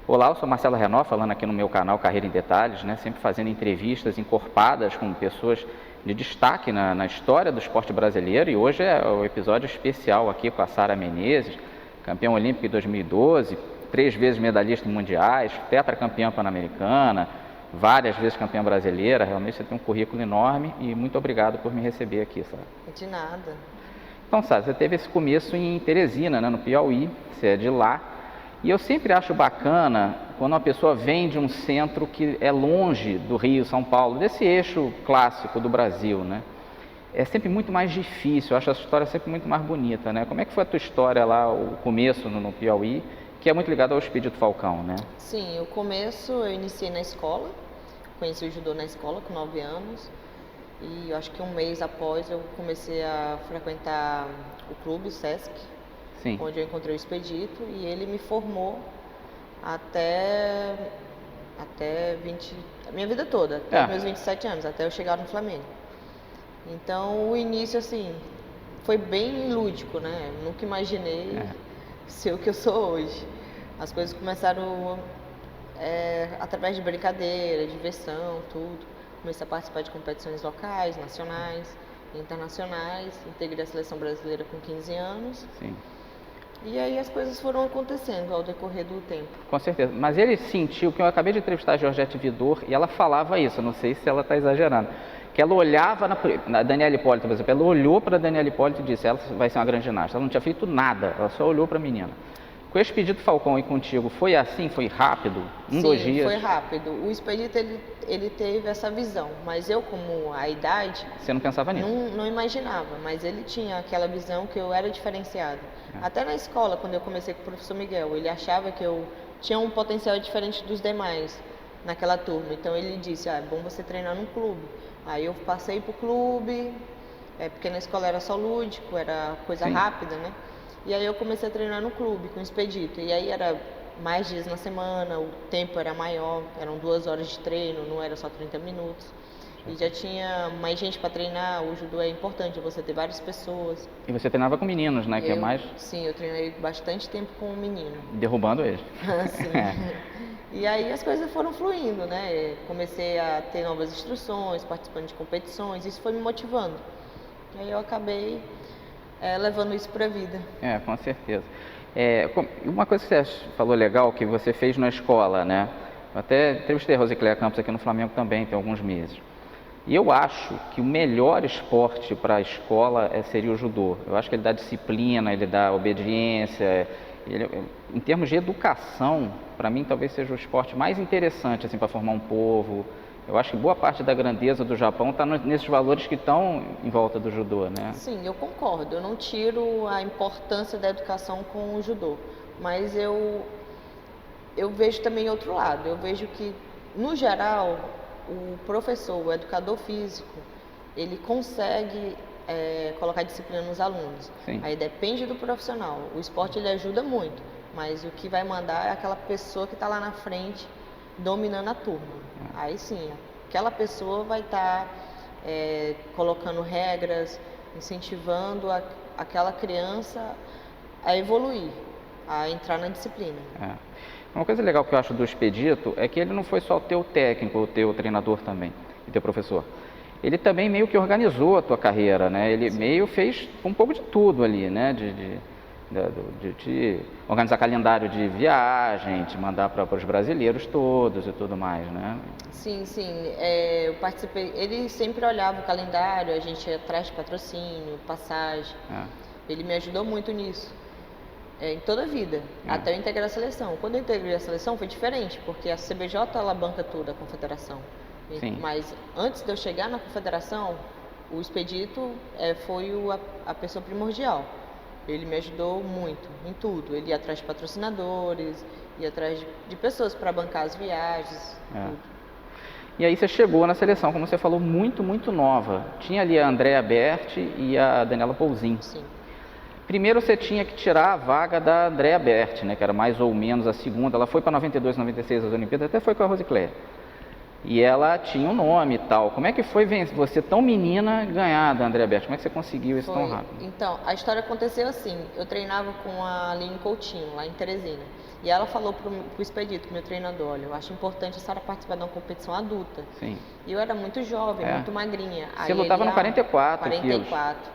Olá, eu sou Marcelo Renó, falando aqui no meu canal Carreira em Detalhes, né? Sempre fazendo entrevistas encorpadas com pessoas de destaque na história do esporte brasileiro. E hoje é o episódio especial aqui com a Sara Menezes, campeã olímpica em 2012, 3 vezes medalhista em mundiais, tetracampeã pan-americana, várias vezes campeã brasileira. Realmente você tem um currículo enorme e muito obrigado por me receber aqui, Sara. De nada. Então, Sara, você teve esse começo em Teresina, né, no Piauí, você é de lá. E eu sempre acho bacana quando uma pessoa vem de um centro que é longe do Rio, São Paulo, desse eixo clássico do Brasil, né? É sempre muito mais difícil, eu acho essa história sempre muito mais bonita, né? Como é que foi a tua história lá, o começo no Piauí, que é muito ligado ao Expedito Falcão, né? Sim, o começo eu iniciei na escola, conheci o judô na escola com 9 anos. E eu acho que um mês após eu comecei a frequentar o clube, o Sesc, Sim. onde eu encontrei o Expedito, e ele me formou até 20, a minha vida toda, até meus 27 anos, até eu chegar no Flamengo. Então o início assim foi bem lúdico, né? Eu nunca imaginei ser o que eu sou hoje. As coisas começaram através de brincadeira, diversão, tudo. Comecei a participar de competições locais, nacionais, internacionais, integrei a seleção brasileira com 15 anos. Sim. E aí as coisas foram acontecendo ao decorrer do tempo. Com certeza. Mas ele sentiu, que eu acabei de entrevistar a Georgette Vidor e ela falava isso, eu não sei se ela está exagerando, que ela olhava na Daniela Hipólito, por exemplo, ela olhou para a Daniela Hipólito e disse, ela vai ser uma grande ginasta. Ela não tinha feito nada, ela só olhou para a menina. Com o Expedito Falcão e contigo, foi assim? Foi rápido? Sim, 2 dias? Foi rápido. O Expedito, ele teve essa visão, mas eu, como a idade... Você não pensava nisso? Não imaginava, mas ele tinha aquela visão que eu era diferenciada. Até na escola, quando eu comecei com o professor Miguel, ele achava que eu tinha um potencial diferente dos demais naquela turma. Então ele disse, é bom você treinar num clube. Aí eu passei pro clube, porque na escola era só lúdico, era coisa rápida, né? E aí eu comecei a treinar no clube com o Expedito. E aí era mais dias na semana, o tempo era maior, eram 2 horas de treino, não era só 30 minutos. E já tinha mais gente para treinar, o judô é importante, você ter várias pessoas. E você treinava com meninos, né? Que é mais... Sim, eu treinei bastante tempo com um menino. Derrubando eles. Sim. E aí as coisas foram fluindo, né? Comecei a ter novas instruções, participando de competições, isso foi me motivando. E aí eu acabei levando isso para a vida. Com certeza. Uma coisa que você falou legal, que você fez na escola, né? Eu até entrevistei a Rosicléia Campos aqui no Flamengo também, tem alguns meses. E eu acho que o melhor esporte para a escola seria o judô. Eu acho que ele dá disciplina, ele dá obediência. Em termos de educação, para mim talvez seja o esporte mais interessante assim, para formar um povo. Eu acho que boa parte da grandeza do Japão está nesses valores que estão em volta do judô, né? Sim, eu concordo. Eu não tiro a importância da educação com o judô. Mas eu vejo também outro lado. Eu vejo que, no geral, o professor, o educador físico, ele consegue colocar disciplina nos alunos. Sim. Aí depende do profissional. O esporte ele ajuda muito, mas o que vai mandar é aquela pessoa que está lá na frente dominando a turma. Aí sim, aquela pessoa vai estar colocando regras, incentivando aquela criança a evoluir, a entrar na disciplina. Uma coisa legal que eu acho do Expedito é que ele não foi só o teu técnico, o teu treinador também, e teu professor. Ele também meio que organizou a tua carreira, né? Ele meio fez um pouco de tudo ali, né? De organizar calendário de viagem, de mandar para os brasileiros todos e tudo mais, né? Sim, eu participei. Ele sempre olhava o calendário, a gente ia atrás de patrocínio, passagem. Ele me ajudou muito nisso. Em toda a vida, até eu integrar a seleção. Quando eu integrei a seleção foi diferente, porque a CBJ ela banca tudo, a confederação. Sim. Mas antes de eu chegar na confederação, o Expedito foi a pessoa primordial. Ele me ajudou muito em tudo. Ele ia atrás de patrocinadores, ia atrás de pessoas para bancar as viagens, tudo. E aí você chegou na seleção, como você falou, muito, muito nova. Tinha ali a Andrea Berti e a Daniela Pouzin. Sim. Primeiro você tinha que tirar a vaga da Andrea Berti, né, que era mais ou menos a segunda. Ela foi para 92, 96 as Olimpíadas, até foi com a Rosicléia. E ela tinha um nome e tal. Como é que foi você tão menina ganhar da Andrea Berti? Como é que você conseguiu isso tão rápido? Então, a história aconteceu assim. Eu treinava com a Aline Coutinho, lá em Teresina. E ela falou pro Expedito, meu treinador, olha, eu acho importante a senhora participar de uma competição adulta. Sim. E eu era muito jovem, muito magrinha. Você lutava no 44 quilos. 44.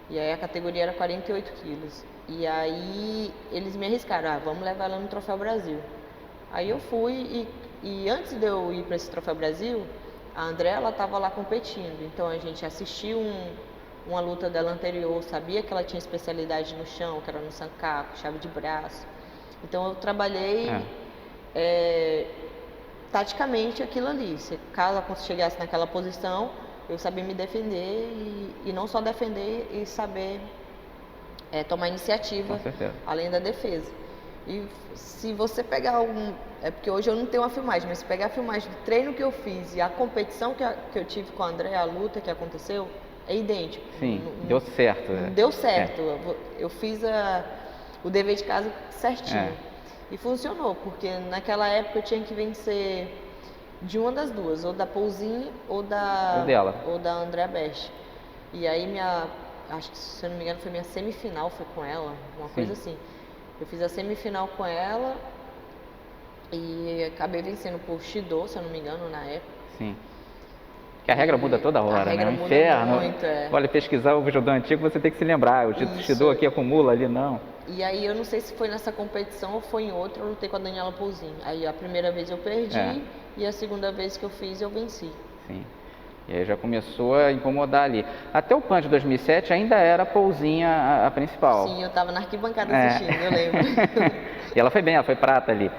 E aí a categoria era 48 quilos. E aí eles me arriscaram, vamos levar ela no Troféu Brasil. Aí eu fui e antes de eu ir para esse Troféu Brasil, a André, ela estava lá competindo. Então a gente assistiu uma luta dela anterior, sabia que ela tinha especialidade no chão, que era no sancaco, chave de braço. Então eu trabalhei taticamente aquilo ali. Caso ela chegasse naquela posição, eu sabia me defender e não só defender e saber tomar iniciativa, além da defesa. E se você pegar é porque hoje eu não tenho uma filmagem, mas se pegar a filmagem do treino que eu fiz e a competição que eu tive com a André, a luta que aconteceu, é idêntico. Sim, deu certo. Deu certo. Eu fiz o dever de casa certinho. E funcionou, porque naquela época eu tinha que vencer de uma das duas, ou da Pouzinho ou da Andrea Best. E aí acho que se eu não me engano foi minha semifinal, foi com ela, uma coisa assim. Eu fiz a semifinal com ela e acabei vencendo por Shido, se eu não me engano, na época. Sim. Que a regra muda toda hora, né? O inferno. Muito, Olha, pesquisar o judô antigo, você tem que se lembrar. O Shido aqui acumula, ali não. E aí eu não sei se foi nessa competição ou foi em outra, eu lutei com a Daniela Pouzinho. Aí a primeira vez eu perdi e a segunda vez que eu fiz eu venci. Sim. E aí já começou a incomodar ali. Até o PAN de 2007 ainda era a Pouzinha a principal. Sim, eu estava na arquibancada assistindo, eu lembro. E ela foi bem, ela foi prata ali.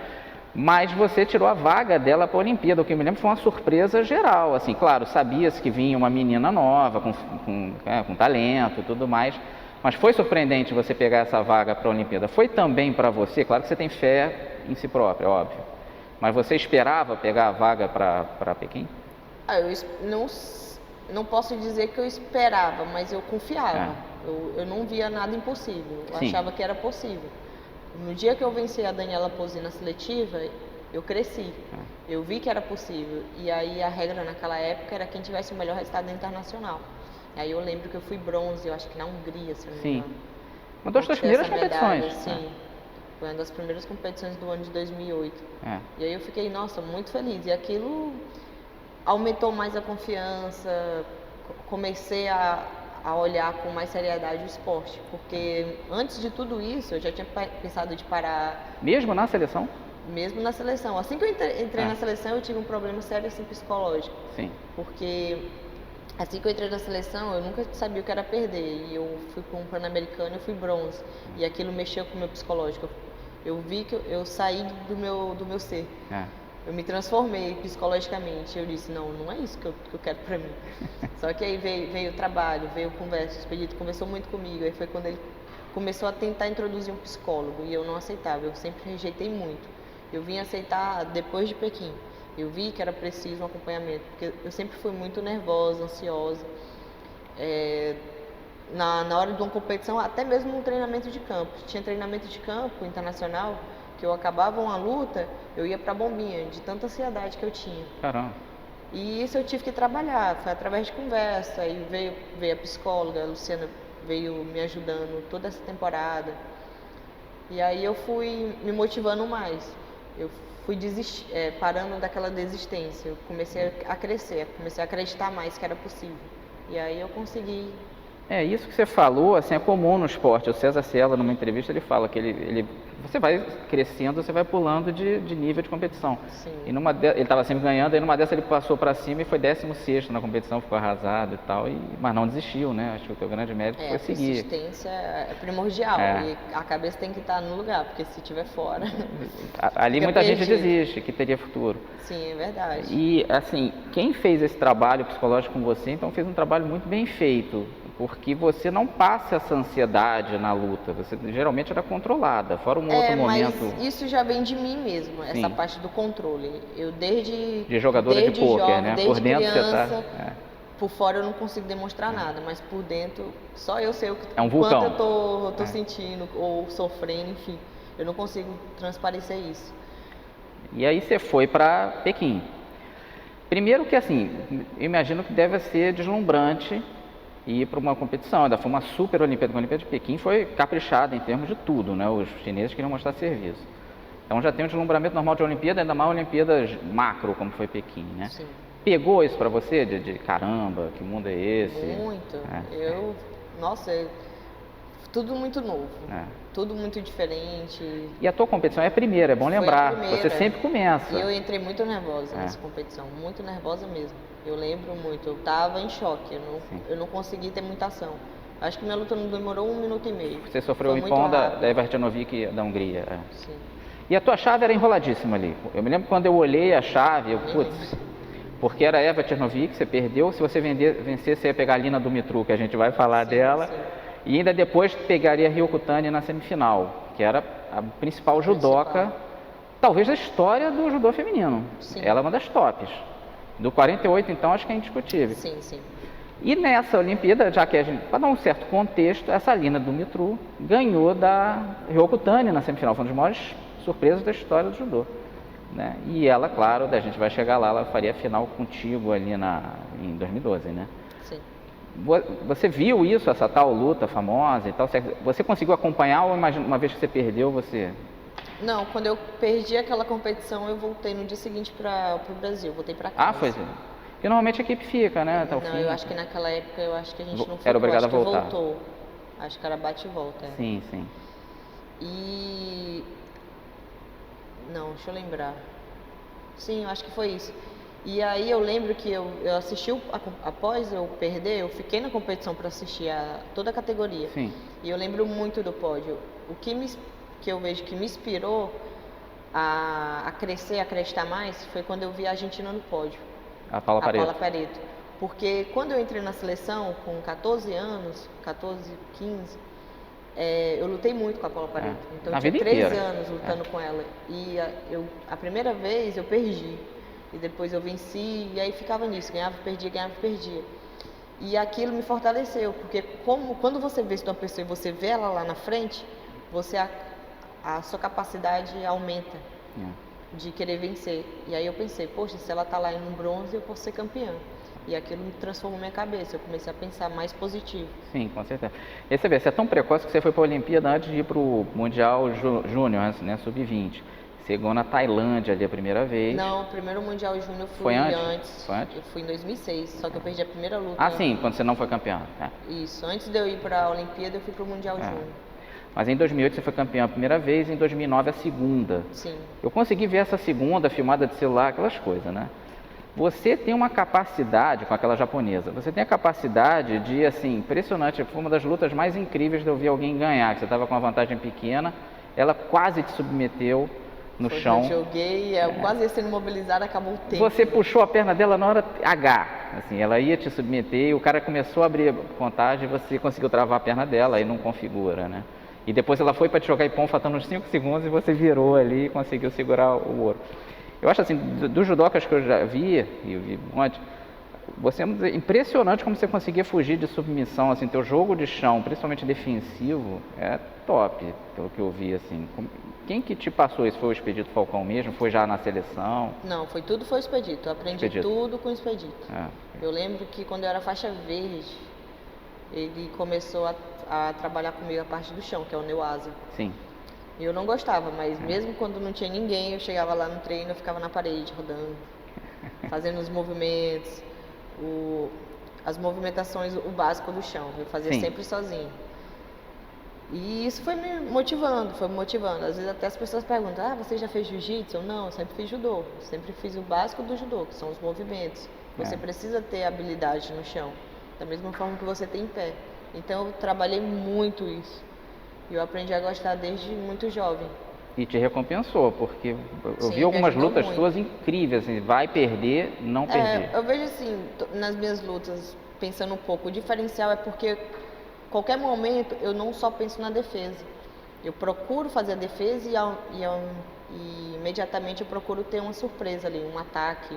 Mas você tirou a vaga dela para a Olimpíada, o que eu me lembro foi uma surpresa geral. Assim, claro, sabia-se que vinha uma menina nova, com talento e tudo mais, mas foi surpreendente você pegar essa vaga para a Olimpíada. Foi também para você, claro que você tem fé em si própria, óbvio, mas você esperava pegar a vaga para Pequim? Eu não posso dizer que eu esperava, mas eu confiava. Eu não via nada impossível, eu achava que era possível. No dia que eu venci a Daniela Pouzinho na seletiva, eu cresci. Eu vi que era possível. E aí a regra naquela época era quem tivesse o melhor resultado internacional. E aí eu lembro que eu fui bronze, eu acho que na Hungria, se não me engano. Uma das suas primeiras competições. Sim. Foi uma das primeiras competições do ano de 2008. E aí eu fiquei, nossa, muito feliz. E aquilo aumentou mais a confiança, comecei a olhar com mais seriedade o esporte, porque antes de tudo isso eu já tinha pensado de parar. Mesmo na seleção? Mesmo na seleção. Assim que eu entrei na seleção eu tive um problema sério assim psicológico. Sim. Porque assim que eu entrei na seleção eu nunca sabia o que era perder e eu fui para um Pan-Americano e fui bronze e aquilo mexeu com o meu psicológico. Eu vi que eu saí do meu ser. Eu me transformei psicologicamente. Eu disse, não é isso que eu quero pra mim. Só que aí veio o trabalho, veio conversa. O Expedito conversou muito comigo. Aí foi quando ele começou a tentar introduzir um psicólogo. E eu não aceitava, eu sempre rejeitei muito. Eu vim aceitar depois de Pequim. Eu vi que era preciso um acompanhamento. Porque eu sempre fui muito nervosa, ansiosa. Na hora de uma competição, até mesmo no treinamento de campo. Tinha treinamento de campo internacional, que eu acabava uma luta, eu ia pra bombinha, de tanta ansiedade que eu tinha. Caramba. E isso eu tive que trabalhar, foi através de conversa, e veio a psicóloga, a Luciana veio me ajudando toda essa temporada. E aí eu fui me motivando mais, eu fui parando daquela desistência, eu comecei a crescer, comecei a acreditar mais que era possível. E aí eu consegui. Isso que você falou, assim, é comum no esporte. O César Cielo, numa entrevista, ele fala que você vai crescendo, você vai pulando de nível de competição. Sim. E ele estava sempre ganhando, aí numa dessa ele passou para cima e foi 16º na competição, ficou arrasado e tal, mas não desistiu, né? Acho que o teu grande mérito foi seguir. A persistência é primordial e a cabeça tem que estar no lugar, porque se estiver fora... Ali muita gente desiste, que teria futuro. Sim, é verdade. E, assim, quem fez esse trabalho psicológico com você, então fez um trabalho muito bem feito. Porque você não passa essa ansiedade na luta, você geralmente era controlada, fora um outro momento. Mas isso já vem de mim mesmo, essa parte do controle. Eu de jogadora de pôquer, né? Desde por dentro criança, você tá. Por fora eu não consigo demonstrar nada, mas por dentro só eu sei o um vulcão. quanto eu tô sentindo ou sofrendo, enfim. Eu não consigo transparecer isso. E aí você foi para Pequim. Primeiro que assim, eu imagino que deve ser deslumbrante ir para uma competição. Ainda foi uma super Olimpíada, a Olimpíada de Pequim foi caprichada em termos de tudo, né? Os chineses queriam mostrar serviço. Então já tem um deslumbramento normal de Olimpíada, ainda mais Olimpíadas macro, como foi Pequim, né? Sim. Pegou isso para você, de caramba, que mundo é esse? Muito. Nossa, tudo muito novo. Tudo muito diferente. E a tua competição é a primeira, é bom lembrar. Você sempre começa. E eu entrei muito nervosa nessa competição, muito nervosa mesmo. Eu lembro muito, eu tava em choque, eu não consegui ter muita ação. Acho que minha luta não demorou 1 minuto e meio. Você sofreu o impão da Evertinovic da Hungria. Sim. E a tua chave era enroladíssima ali. Eu me lembro quando eu olhei a chave, porque era Eva Tchernovic, você perdeu. Se você vencer, você ia pegar a Lina Dumitru, que a gente vai falar dela. Sim. E ainda depois pegaria a Ryoko Tani na semifinal, que era a principal judoca, talvez da história do judô feminino. Sim. Ela é uma das tops. Do 48, então, acho que é indiscutível. Sim, sim. E nessa Olimpíada, já que a gente, para dar um certo contexto, essa Lina Dumitru ganhou da Ryoko Tani na semifinal. Foi uma das maiores surpresas da história do judô. Né? E ela, claro, a gente vai chegar lá, ela faria a final contigo ali em 2012, né? Sim. Você viu isso, essa tal luta famosa e tal? Você conseguiu acompanhar ou uma vez que você perdeu, você... Não, quando eu perdi aquela competição, eu voltei no dia seguinte para o Brasil, voltei para casa. Ah, foi? Porque normalmente a equipe fica, né? Até o fim. Eu acho que naquela época, a gente não foi. Era obrigado a voltar. Voltou. Acho que era bate e volta. Sim, sim. E... Não, deixa eu lembrar. Sim, eu acho que foi isso. E aí eu lembro que eu assisti, após eu perder, eu fiquei na competição para assistir toda a categoria. Sim. E eu lembro muito do pódio. O que eu vejo que me inspirou a crescer, a acreditar mais, foi quando eu vi a Argentina no pódio. A Paula Pareto. Paula Pareto. Porque quando eu entrei na seleção, com 14 anos, 14, 15, eu lutei muito com a Paula Pareto. Então eu tinha 3 anos lutando com ela. E a primeira vez eu perdi. E depois eu venci, e aí ficava nisso, ganhava, perdia. E aquilo me fortaleceu, porque quando você vê isso de uma pessoa e você vê ela lá na frente, a sua capacidade aumenta de querer vencer. E aí eu pensei, poxa, se ela tá lá no bronze, eu posso ser campeã. E aquilo me transformou minha cabeça, eu comecei a pensar mais positivo. Sim, com certeza. E você vê, você é tão precoce que você foi para a Olimpíada antes de ir para o Mundial Júnior, né, Sub-20. Chegou na Tailândia ali a primeira vez. Não, o primeiro Mundial Júnior eu fui antes. Foi antes? Eu fui em 2006, só que eu perdi a primeira luta. Ah, sim, quando você não foi campeã. Isso, antes de eu ir para a Olimpíada, eu fui para o Mundial Júnior. Mas em 2008 você foi campeã a primeira vez, em 2009 a segunda. Sim. Eu consegui ver essa segunda filmada de celular, aquelas coisas, né? Você tem uma capacidade, com aquela japonesa, você tem a capacidade de, assim, impressionante, foi uma das lutas mais incríveis de eu ver alguém ganhar, que você estava com uma vantagem pequena, ela quase te submeteu no chão. Eu joguei, quase sendo mobilizada, acabou o tempo. Você puxou a perna dela na hora H, assim, ela ia te submeter e o cara começou a abrir a contagem e você conseguiu travar a perna dela, aí não configura, né? E depois ela foi para te jogar ipom, faltando uns 5 segundos e você virou ali e conseguiu segurar o ouro. Eu acho assim, dos judocas que eu já vi, e eu vi um monte, você é impressionante como você conseguia fugir de submissão, assim, teu jogo de chão, principalmente defensivo, é top, pelo que eu vi, assim. Quem que te passou isso? Foi o Expedito Falcão mesmo? Foi já na seleção? Não, foi o Expedito. Eu aprendi tudo com o Expedito. Eu lembro que quando eu era faixa verde, ele começou a trabalhar comigo a parte do chão, que é o Neuasa. Sim. Eu não gostava, mas mesmo quando não tinha ninguém, eu chegava lá no treino, eu ficava na parede, rodando, fazendo os movimentos, as movimentações, o básico do chão. Eu fazia sempre sozinho. E isso foi me motivando, Às vezes até as pessoas perguntam, você já fez jiu-jitsu? Não, eu sempre fiz judô. Sempre fiz o básico do judô, que são os movimentos. Você precisa ter habilidade no chão, da mesma forma que você tem em pé. Então eu trabalhei muito isso. E eu aprendi a gostar desde muito jovem. E te recompensou, porque eu vi algumas lutas suas incríveis, assim, vai perder, não perder. Eu vejo assim, nas minhas lutas, pensando um pouco, o diferencial é porque qualquer momento eu não só penso na defesa. Eu procuro fazer a defesa e imediatamente eu procuro ter uma surpresa ali, um ataque,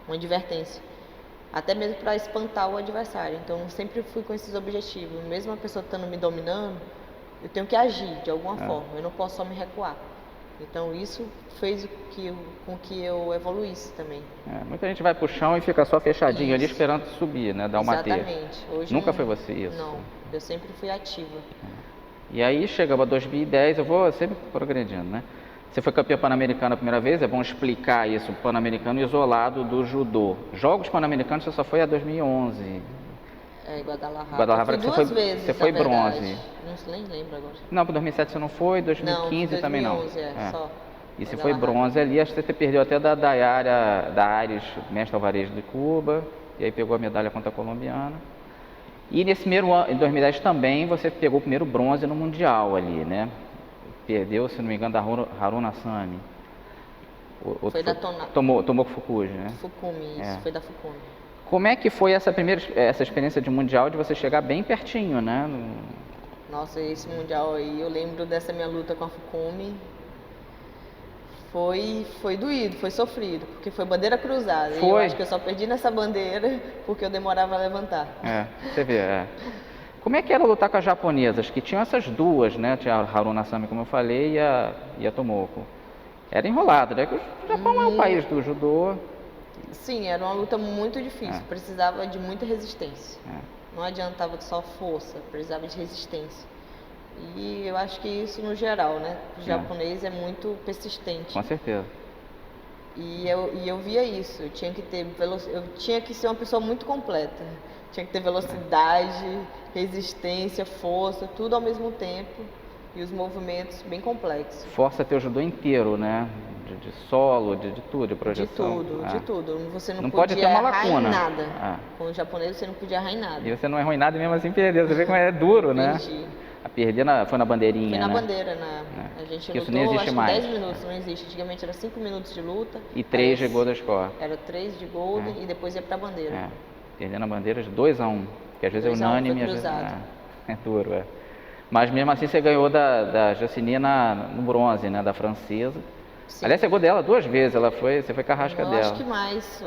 uma advertência. Até mesmo para espantar o adversário. Então eu sempre fui com esses objetivos. Mesmo a pessoa estando me dominando, eu tenho que agir de alguma forma, eu não posso só me recuar. Então isso fez com que eu evoluísse também. Muita gente vai pro chão e fica só fechadinho ali esperando subir, né? Dar uma teia. Exatamente. Hoje Nunca foi você isso? Não, eu sempre fui ativa. E aí chegava 2010, eu vou sempre progredindo, né? Você foi campeã pan-americana a primeira vez, é bom explicar isso, o pan-americano isolado do judô. Jogos pan-americanos você só foi a 2011. Guadalajara. Você duas vezes, você foi bronze. Não nem lembro agora. Não, para 2007 você não foi, 2015 não, também não. 2011, só. E você foi bronze ali, acho que você perdeu até da Ares, mestre Alvarez de Cuba, e aí pegou a medalha contra a colombiana. E nesse primeiro ano, em 2010 também, você pegou o primeiro bronze no Mundial ali, né? Perdeu, se não me engano, da Haruna Sami. Foi da Tomoko Fukuji, né? Fukumi, isso, foi da Fukumi. Como é que foi essa experiência de Mundial, de você chegar bem pertinho, né? Nossa, esse Mundial aí, eu lembro dessa minha luta com a Fukumi. Foi doído, foi sofrido, porque foi bandeira cruzada. E eu acho que eu só perdi nessa bandeira porque eu demorava a levantar. Você vê, Como é que era lutar com as japonesas? Que tinham essas duas, né? Tinha a Haruna Sami, como eu falei, e a Tomoko. Era enrolado, né? O Japão é o país do judô. Sim, era uma luta muito difícil, precisava de muita resistência. Não adiantava só força, precisava de resistência. E eu acho que isso no geral, né? O japonês é muito persistente. Com certeza. E eu via isso, eu tinha que ser uma pessoa muito completa. Tinha que ter velocidade, resistência, força, tudo ao mesmo tempo. E os movimentos bem complexos. Força teu judô inteiro, né? De solo, de tudo, de projeção. De tudo. Você não pode ter uma lacuna. Errar em nada. Com o japonês você não podia errar em nada. E você não errou em nada e mesmo assim perdeu. Você vê como é duro, né? A perder foi na bandeirinha, Foi na né? bandeira, né? A gente lutou, isso não existe acho mais. 10 minutos, não existe. Antigamente era 5 minutos de luta. E 3 de Golden Score. Era 3 de Golden e depois ia pra bandeira. Perdendo a bandeira de 2-1, que às vezes é unânime. Foi cruzado. É duro, Mas mesmo assim você ganhou da Jocelyne no bronze, né? Da francesa. Sim. Aliás, você ganhou dela 2 vezes, você foi carrasca dela. Eu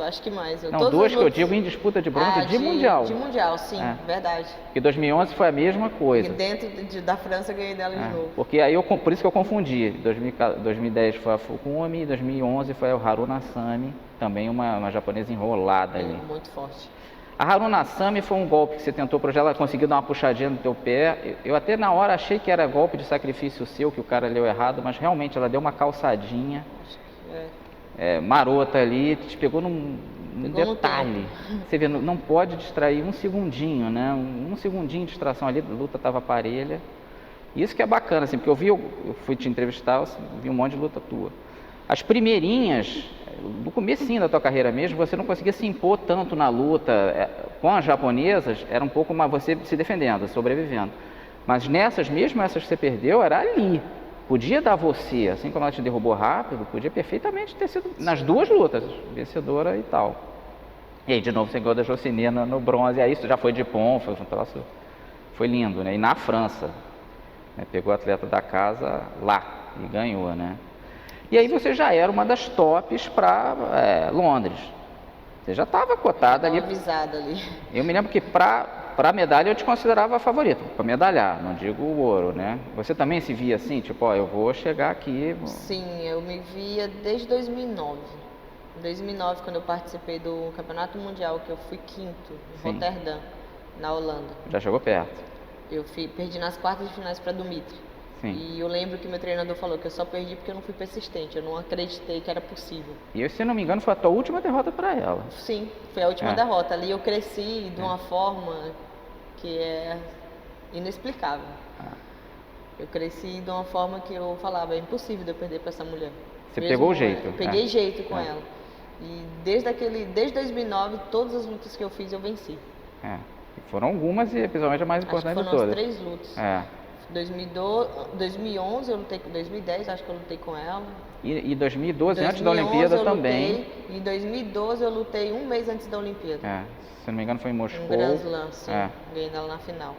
acho que mais. Não, 2 que eu digo em disputa de bronze de Mundial. De Mundial, sim, verdade. Porque 2011 foi a mesma coisa. E dentro da França eu ganhei dela de novo. Porque aí por isso que eu confundi. 2010 foi a Fukumi, 2011 foi a Haruna Sami, também uma japonesa enrolada ali. Muito forte. A Haruna Sami foi um golpe que você tentou projetar, ela conseguiu dar uma puxadinha no teu pé. Eu até na hora achei que era golpe de sacrifício seu, que o cara leu errado, mas realmente ela deu uma calçadinha marota ali, te pegou num detalhe. Você vê, não pode distrair um segundinho, né? Um segundinho de distração ali, a luta estava parelha. Isso que é bacana, assim, porque eu fui te entrevistar, eu vi um monte de luta tua. As primeirinhas, no comecinho da tua carreira mesmo, você não conseguia se impor tanto na luta. Com as japonesas, era um pouco você se defendendo, sobrevivendo. Mas mesmo essas que você perdeu, era ali. Podia dar você, assim como ela te derrubou rápido, podia perfeitamente ter sido nas duas lutas, vencedora e tal. E aí, de novo, você ganhou da Jocelyne no bronze. E aí, isso já foi de pom, foi um troço, foi lindo, né? E na França, né? Pegou o atleta da casa lá e ganhou, né? E aí você já era uma das tops para Londres. Você já estava cotada ali. Avisada ali. Eu me lembro que para medalha eu te considerava favorito, para medalhar, não digo o ouro, né? Você também se via assim, tipo, eu vou chegar aqui. Sim, eu me via desde 2009. Em 2009, quando eu participei do Campeonato Mundial, que eu fui quinto em Rotterdam, na Holanda. Já chegou perto. Eu perdi nas quartas de finais para Dumitry. Sim. E eu lembro que meu treinador falou que eu só perdi porque eu não fui persistente, eu não acreditei que era possível. E se não me engano foi a tua última derrota para ela. Sim, foi a última derrota. Ali eu cresci de uma forma que é inexplicável. Eu cresci de uma forma que eu falava, é impossível de eu perder para essa mulher. Você pegou o jeito. Peguei jeito com ela. E desde 2009, todas as lutas que eu fiz eu venci. Foram algumas e principalmente a mais importante de todas. Foram as 3 lutas. 2011 eu lutei com 2010, acho que eu lutei com ela. E 2012, antes da Olimpíada também. Em 2012 eu lutei um mês antes da Olimpíada. Se não me engano foi em Moscou. Um Grand Slam, sim. Ganhei ela na final.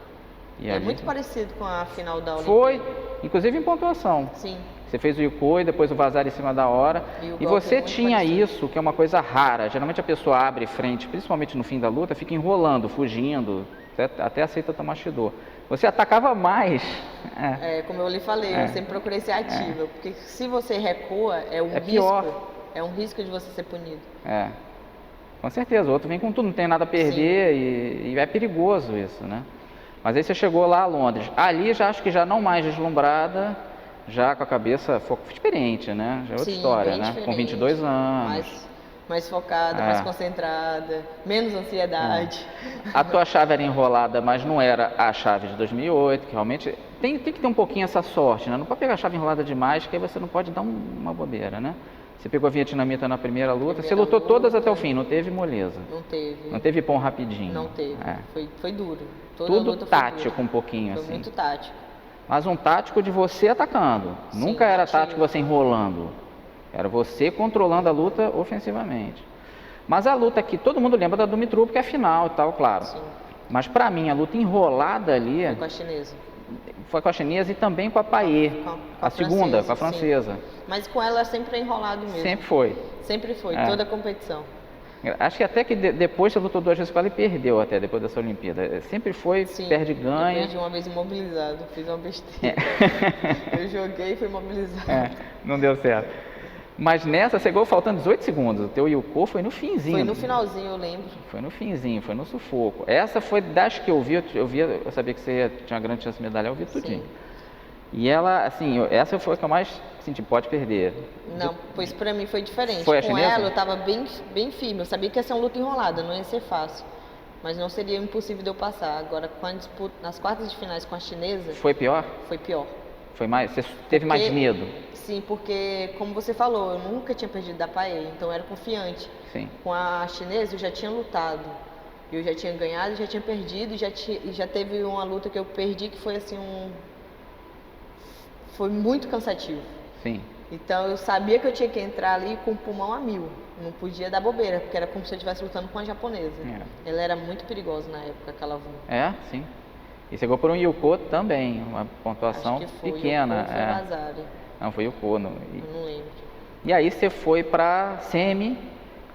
E muito parecido com a final da Olimpíada. Foi, inclusive em pontuação. Sim. Você fez o Yukô e depois o vazar em cima da hora. E você tinha isso, que é uma coisa rara. Geralmente a pessoa abre frente, principalmente no fim da luta, fica enrolando, fugindo, até aceita tomar Shidô. Você atacava mais. Como eu lhe falei, eu sempre procurei ser ativa, porque se você recua, é um risco. Pior. É um risco de você ser punido. Com certeza, o outro vem com tudo, não tem nada a perder e é perigoso isso, né? Mas aí você chegou lá a Londres. Ali já acho que já não mais deslumbrada, já com a cabeça experiente, né? Já é outra história, né? Com 22 anos. Mais focada, mais concentrada, menos ansiedade. A tua chave era enrolada, mas não era a chave de 2008, que realmente tem que ter um pouquinho essa sorte, né? Não pode pegar a chave enrolada demais, que aí você não pode dar uma bobeira, né? Você pegou a vietnamita na primeira luta, você lutou todas até o fim, não teve moleza. Não teve. Não teve pão rapidinho. Não teve. Foi duro. Tudo tático um pouquinho, assim. Foi muito tático. Mas um tático de você atacando. Sim, nunca era tático você enrolando. Era você controlando a luta ofensivamente. Mas a luta aqui, todo mundo lembra da do Dumitru, porque é final e tal, claro. Sim. Mas pra mim, a luta enrolada ali... Foi com a chinesa. Foi com a chinesa e também com a Paê. A segunda, com a francesa. Sim. Mas com ela sempre é enrolado mesmo. Sempre foi. Sempre foi, toda a competição. Acho que até que depois você lutou 2 vezes com ela e perdeu até, depois dessa Olimpíada. Sempre foi, perde e ganha. Eu perdi uma vez imobilizado, fiz uma besteira. Eu joguei e fui imobilizado. Não deu certo. Mas nessa, você chegou faltando 18 segundos. O teu Yukô foi no finzinho. Foi no finalzinho, eu lembro. Foi no finzinho, foi no sufoco. Essa foi das que eu vi, eu sabia que você tinha grande chance de medalhar, eu vi tudinho. E ela, assim, essa foi a que eu mais senti, pode perder. Não, pois pra mim foi diferente. Foi a com chinesa? ela eu tava bem firme, eu sabia que ia ser uma luta enrolada, não ia ser fácil. Mas não seria impossível de eu passar. Agora, nas quartas de finais com a chinesa... Foi pior? Foi pior. Foi mais, você teve mais medo? Sim, porque, como você falou, eu nunca tinha perdido da Paê, então eu era confiante. Sim. Com a chinesa eu já tinha lutado. Eu já tinha ganhado, já tinha perdido, e já teve uma luta que eu perdi que foi assim Foi muito cansativo. Sim. Então eu sabia que eu tinha que entrar ali com o pulmão a 1000. Não podia dar bobeira, porque era como se eu estivesse lutando com a japonesa. Ela era muito perigosa na época que ela voou. Sim. E você chegou por um Yukô também, uma pontuação pequena. Foi Vazari. Não, foi Yukô. Eu não lembro. E aí você foi para semi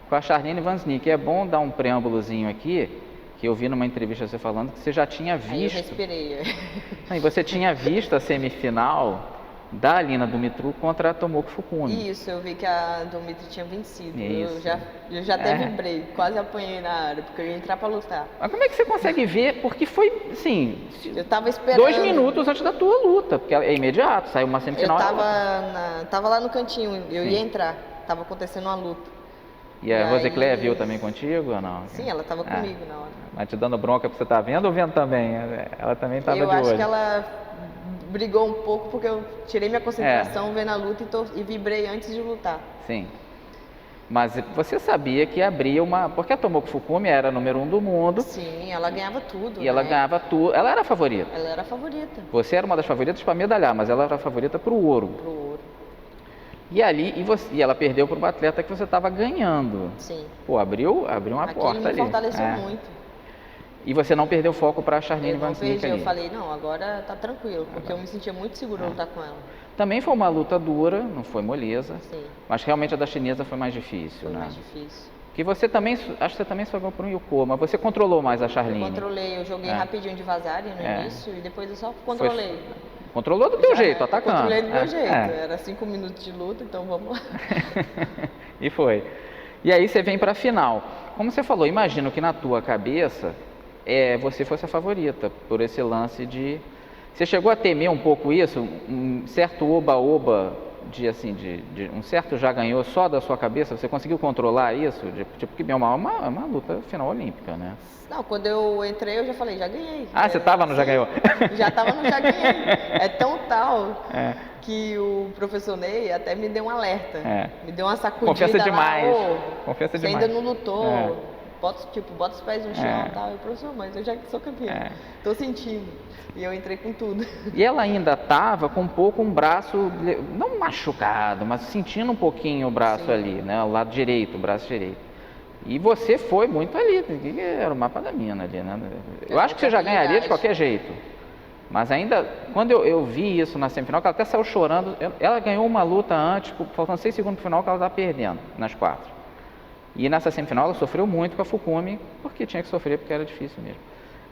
com a Charlene Vansnik. É bom dar um preâmbulozinho aqui, que eu vi numa entrevista você falando que você já tinha visto... Aí eu respirei. E você tinha visto a semifinal da Alina Dumitru contra a Tomoko Fukumi. Isso, eu vi que a Dumitru tinha vencido. Isso. Eu já até vibrei, quase apanhei na área, porque eu ia entrar para lutar. Mas como é que você consegue ver? Porque foi, assim... Eu tava esperando... 2 minutos antes da tua luta, porque é imediato, saiu uma semifinal. Eu tava lá no cantinho, eu ia entrar, tava acontecendo uma luta. E a Rosicléia viu também contigo ou não? Sim, ela estava comigo na hora. Mas te dando bronca porque você tá vendo ou vendo também? Ela também estava de olho. Eu acho que ela brigou um pouco porque eu tirei minha concentração vendo a luta e vibrei antes de lutar. Sim. Mas você sabia que abria uma... Porque a Tomoko Fukumi era a número 1 do mundo. Sim, ela ganhava tudo. E ela ganhava tudo. Ela era a favorita. Ela era a favorita. Você era uma das favoritas para medalhar, mas ela era a favorita para o ouro. Pro ouro. E ali, e ela perdeu para um atleta que você estava ganhando. Sim. Pô, abriu uma porta ali. Me fortaleceu muito. E você não perdeu foco para a Charlene Vansnik ali. Eu falei, não, agora tá tranquilo, porque eu me sentia muito seguro lutar com ela. Também foi uma luta dura, não foi moleza. Sim. Mas realmente a da chinesa foi mais difícil, Foi mais difícil. Que você também, acho que você também só por um Yukô, mas você controlou mais a Charlene. Eu controlei, eu joguei rapidinho de Vazari no início e depois eu só controlei. Controlou do teu jeito, atacando. Controlei do meu jeito, era 5 minutos de luta, então vamos lá. E foi. E aí você vem para a final. Como você falou, imagino que na tua cabeça você fosse a favorita, por esse lance de... Você chegou a temer um pouco isso? Um certo oba-oba, um certo já ganhou só da sua cabeça? Você conseguiu controlar isso? Porque é uma luta final olímpica, né? Não, quando eu entrei eu já falei, já ganhei. Você estava no já ganhou? Já estava no já ganhei. É tão tal que o professor Ney até me deu um alerta. Me deu uma sacudida. Confiança demais. Confiança demais. Você ainda não lutou. Bota os pés no chão e tal. Eu, professor, mas eu já sou campeã. Tô sentindo. E eu entrei com tudo. E ela ainda estava com um braço, não machucado, mas sentindo um pouquinho o braço ali, né? O lado direito, o braço direito. E você foi muito ali, era o mapa da mina ali, né? Eu acho que você já ganharia de qualquer jeito. Mas ainda, quando eu vi isso na semifinal, que ela até saiu chorando, ela ganhou uma luta antes, faltando 6 segundos pro final, que ela estava perdendo nas 4. E nessa semifinal ela sofreu muito com a Fukumi, porque tinha que sofrer, porque era difícil mesmo.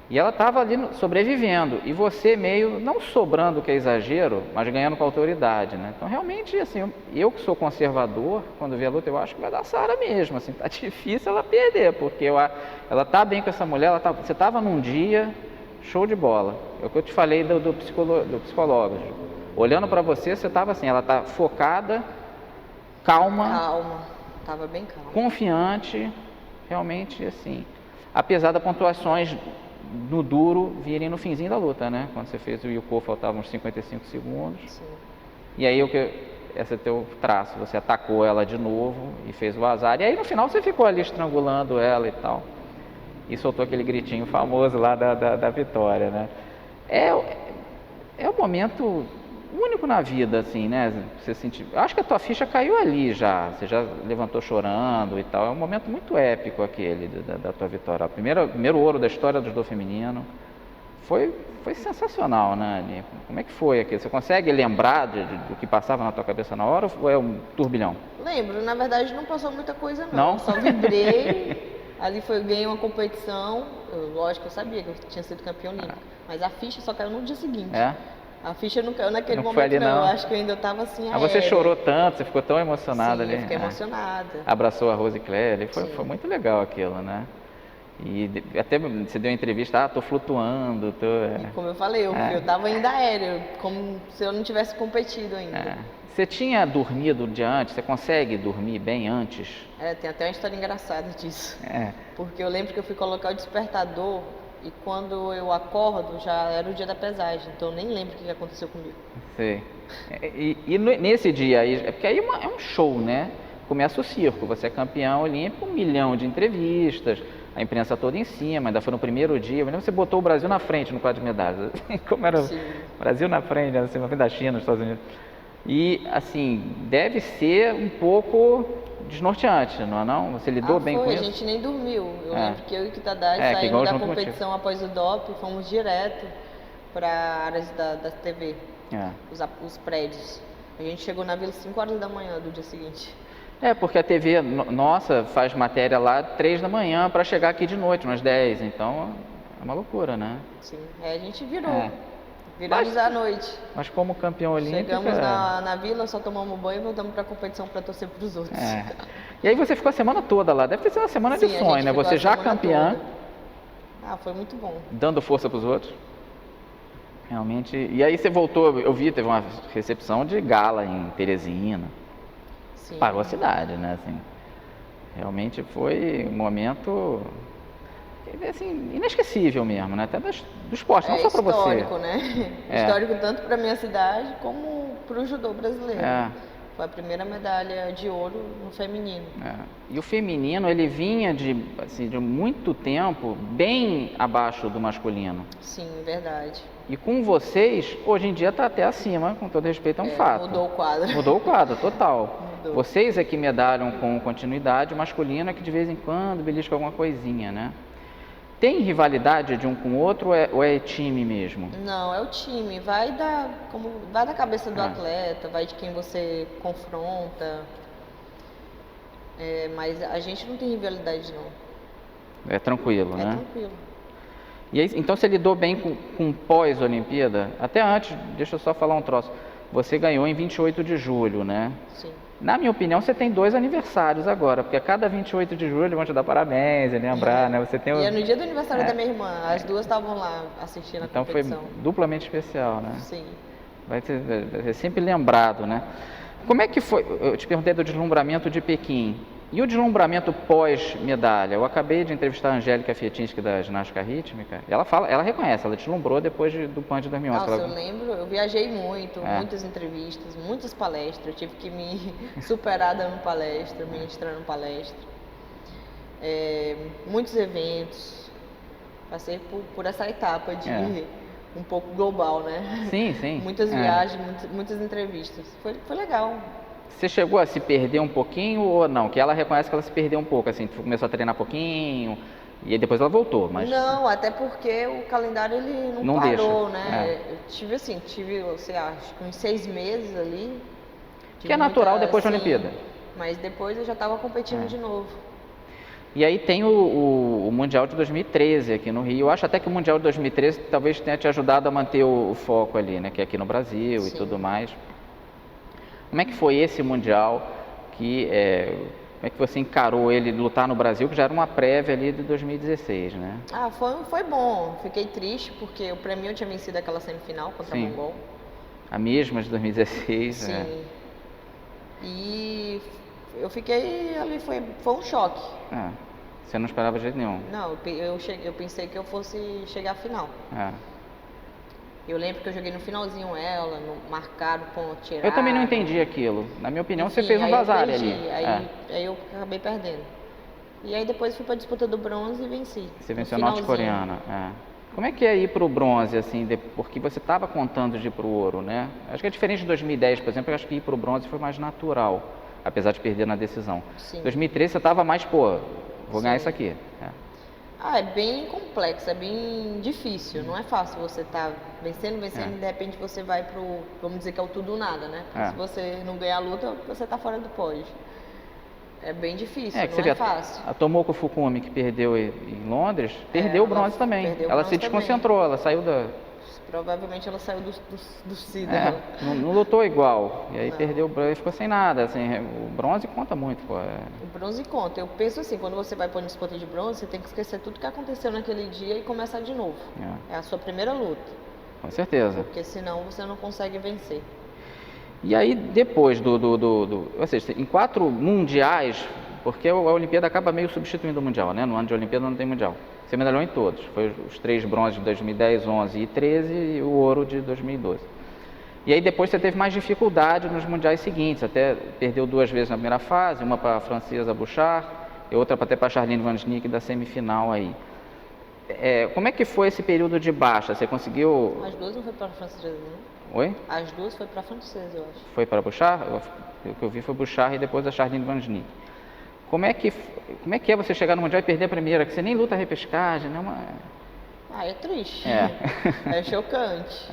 E ela estava ali sobrevivendo, e você meio, não sobrando, que é exagero, mas ganhando com autoridade, né? Então, realmente, assim, eu que sou conservador, quando vi a luta, eu acho que vai dar Sara mesmo, assim, tá difícil ela perder, porque ela tá bem com essa mulher, você estava num dia, show de bola. É o que eu te falei do psicólogo. Olhando para você, você estava assim, ela tá focada, calma, tava bem calma, confiante, realmente, assim, apesar das pontuações no duro virem no finzinho da luta, né? Quando você fez o Yuko, faltavam uns 55 segundos. Sim. E aí, esse é teu traço, você atacou ela de novo e fez o azar. E aí, no final, você ficou ali estrangulando ela e tal. E soltou aquele gritinho famoso lá da vitória, né? É um momento único na vida, assim, né? Você sentir... Acho que a tua ficha caiu ali já. Você já levantou chorando e tal. É um momento muito épico aquele da tua vitória. O primeiro ouro da história do judô feminino. Foi sensacional, né, Ani? Como é que foi aquilo? Você consegue lembrar do que passava na tua cabeça na hora ou é um turbilhão? Lembro. Na verdade, não passou muita coisa, Não? Só vibrei. Ali ganhei uma competição. Lógico, eu sabia que eu tinha sido campeã olímpica. Mas a ficha só caiu no dia seguinte. É? A ficha não caiu naquele Não momento, foi ali, não. Eu acho que eu ainda estava assim, Ah, você chorou tanto, você ficou tão emocionada ali. Eu fiquei emocionada. Abraçou a Rose Claire, foi muito legal aquilo, né? E até você deu uma entrevista, tô flutuando, E como eu falei, eu estava ainda aéreo, como se eu não tivesse competido ainda. Você tinha dormido de antes? Você consegue dormir bem antes? Tem até uma história engraçada disso. Porque eu lembro que eu fui colocar o despertador e quando eu acordo já era o dia da pesagem, então eu nem lembro o que aconteceu comigo. Sei. E nesse dia aí, porque aí é um show, né? Começa o circo, você é campeão olímpico, 1 milhão de entrevistas, a imprensa toda em cima, ainda foi no primeiro dia, mas você botou o Brasil na frente no quadro de medalhas. Como era o Brasil na frente, assim, na frente da China, dos Estados Unidos. E, assim, deve ser um pouco desnorteante, não é não? Você lidou bem com isso? A gente nem dormiu. Eu lembro que eu e o Kitadai saímos da competição após o DOP, fomos direto para áreas da TV, os prédios. A gente chegou na vila às 5 horas da manhã do dia seguinte. Porque a TV nossa faz matéria lá 3 da manhã para chegar aqui de noite, umas 10, então é uma loucura, né? Sim, a gente virou. Viramos à noite. Mas como campeão olímpico... Chegamos na vila, só tomamos banho e voltamos para a competição para torcer para os outros. E aí você ficou a semana toda lá, deve ter sido uma semana de sonho, né? Você já campeã. Foi muito bom. Dando força para os outros. Realmente. E aí você voltou, eu vi, teve uma recepção de gala em Teresina. Sim. Parou a cidade, né? Assim, realmente foi um momento... assim, inesquecível mesmo, né? Até do esporte, não só para você. Histórico, né? Histórico tanto para minha cidade como para o judô brasileiro. Foi a primeira medalha de ouro no feminino. E o feminino, ele vinha de muito tempo bem abaixo do masculino. Sim, verdade. E com vocês, hoje em dia está até acima, com todo respeito, é um fato. Mudou o quadro. Mudou o quadro, total. Mudou. Vocês é que medalham com continuidade, o masculino é que de vez em quando belisca alguma coisinha, né? Tem rivalidade de um com o outro ou é time mesmo? Não, é o time. Vai da cabeça do atleta, vai de quem você confronta. Mas a gente não tem rivalidade, não. É tranquilo, né? É tranquilo. E aí, então você lidou bem com pós-Olimpíada? Até antes, deixa eu só falar um troço. Você ganhou em 28 de julho, né? Sim. Na minha opinião, você tem 2 aniversários agora, porque a cada 28 de julho vão te dar parabéns, lembrar, né? Você tem E é no dia do aniversário da minha irmã, as duas estavam lá assistindo a competição. Então foi duplamente especial, né? Sim. Vai ser sempre lembrado, né? Como é que foi? Eu te perguntei do deslumbramento de Pequim. E o deslumbramento pós-medalha? Eu acabei de entrevistar a Angélica Fietinsky da ginástica rítmica. Ela reconhece, ela deslumbrou depois do PAN de 2011. Nossa, eu lembro, eu viajei muito, muitas entrevistas, muitas palestras. Eu tive que me superar dando palestra, ministrando palestra. Muitos eventos. Passei por essa etapa de um pouco global, né? Sim, sim. Muitas viagens, muitas entrevistas. Foi legal. Você chegou a se perder um pouquinho ou não? Que ela reconhece que ela se perdeu um pouco, assim, começou a treinar pouquinho, E aí depois ela voltou, mas Não, até porque o calendário ele não deixa. parou, né? Eu tive assim, sei lá, acho que uns 6 meses ali. Que é natural depois da Olimpíada. Mas depois eu já estava competindo de novo. E aí tem o Mundial de 2013 aqui no Rio. Eu acho até que o Mundial de 2013 talvez tenha te ajudado a manter o foco ali, né? Que é aqui no Brasil e tudo mais. Como é que foi esse Mundial? Como é que você encarou ele lutar no Brasil, que já era uma prévia ali de 2016, né? Foi bom. Fiquei triste porque para mim eu tinha vencido aquela semifinal contra o Mongol. A mesma de 2016, Sim. né? E eu fiquei ali, foi um choque. Você não esperava de jeito nenhum. Não, eu pensei que eu fosse chegar à final. Eu lembro que eu joguei no finalzinho ela, marcaram, ponto, tiraram. Eu também não entendi aquilo. Na minha opinião, você fez um vazar ali. Aí eu acabei perdendo. E aí depois fui pra disputa do bronze e venci. Você venceu a norte-coreana. Como é que é ir pro bronze, assim, porque você estava contando de ir pro ouro, né? Acho que é diferente de 2010, por exemplo, eu acho que ir pro bronze foi mais natural, apesar de perder na decisão. Sim. 2013 você estava mais, vou ganhar isso aqui. É bem complexo, é bem difícil, não é fácil você estar vencendo, e de repente você vai pro, vamos dizer que é o tudo ou nada, né? Se você não ganhar a luta, você tá fora do pódio. É bem difícil, não é fácil. A Tomoko Fukumi, que perdeu em Londres, perdeu o bronze também. Ela se desconcentrou, ela saiu da... Provavelmente ela saiu do CID. Não lutou igual. E aí perdeu o bronze e ficou sem nada. Assim, o bronze conta muito, O bronze conta. Eu penso assim, quando você vai para uma disputa de bronze, você tem que esquecer tudo que aconteceu naquele dia e começar de novo. É a sua primeira luta. Com certeza. Porque senão você não consegue vencer. E aí depois ou seja, em 4 mundiais, porque a Olimpíada acaba meio substituindo o Mundial, né? No ano de Olimpíada não tem Mundial. Você medalhou em todos. Foi os 3 bronzes de 2010, 11 e 13 e o ouro de 2012. E aí depois você teve mais dificuldade nos mundiais seguintes, até perdeu 2 vezes na primeira fase, uma para a francesa Bouchard e outra até para a Charline Van Snick da semifinal aí. Como é que foi esse período de baixa? Você conseguiu... As 2 não foi para a francesa, não? Oi? As 2 foi para a francesa, eu acho. Foi para a Bouchard? O que eu vi foi Bouchard e depois a Charline Van Snick. Como é que é você chegar no Mundial e perder a primeira? Que você nem luta a repescagem, né? É triste. É chocante.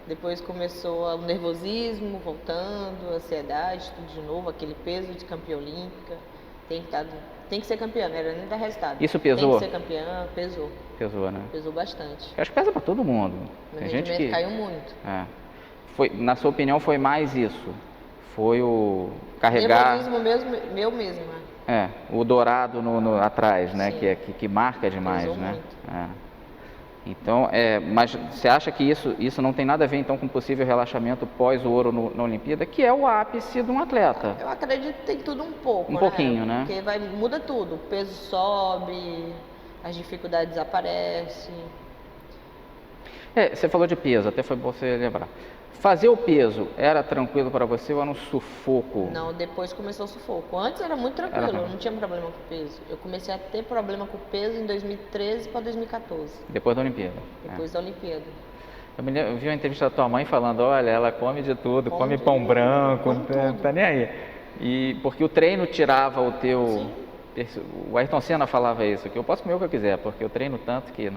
Depois começou o nervosismo, voltando, a ansiedade, tudo de novo, aquele peso de campeã olímpica. Tem que ser campeã, não era nem dar resultado. Isso pesou? Tem que ser campeã, pesou. Pesou, né? Pesou bastante. Eu acho que pesa pra todo mundo. Tem gente que caiu muito. Na sua opinião, foi mais isso? Foi o carregar... Nervosismo meu mesmo, né? O dourado atrás, né? Que marca demais, pesou né? Muito. Então, mas você acha que isso não tem nada a ver, então, com possível relaxamento pós o ouro na Olimpíada, que é o ápice de um atleta? Eu acredito que tem tudo um pouco, Um pouquinho, né? Porque muda tudo. O peso sobe, as dificuldades aparecem. Você falou de peso, até foi bom você lembrar. Fazer o peso era tranquilo para você ou era um sufoco? Não, depois começou o sufoco. Antes era muito tranquilo, eu não tinha problema com o peso. Eu comecei a ter problema com o peso em 2013 para 2014. Depois da Olimpíada? Depois da Olimpíada. Eu vi uma entrevista da tua mãe falando, olha, ela come de tudo, come pão branco, não tá nem aí. E porque o treino tirava o teu... Sim. O Ayrton Senna falava isso, que eu posso comer o que eu quiser, porque eu treino tanto que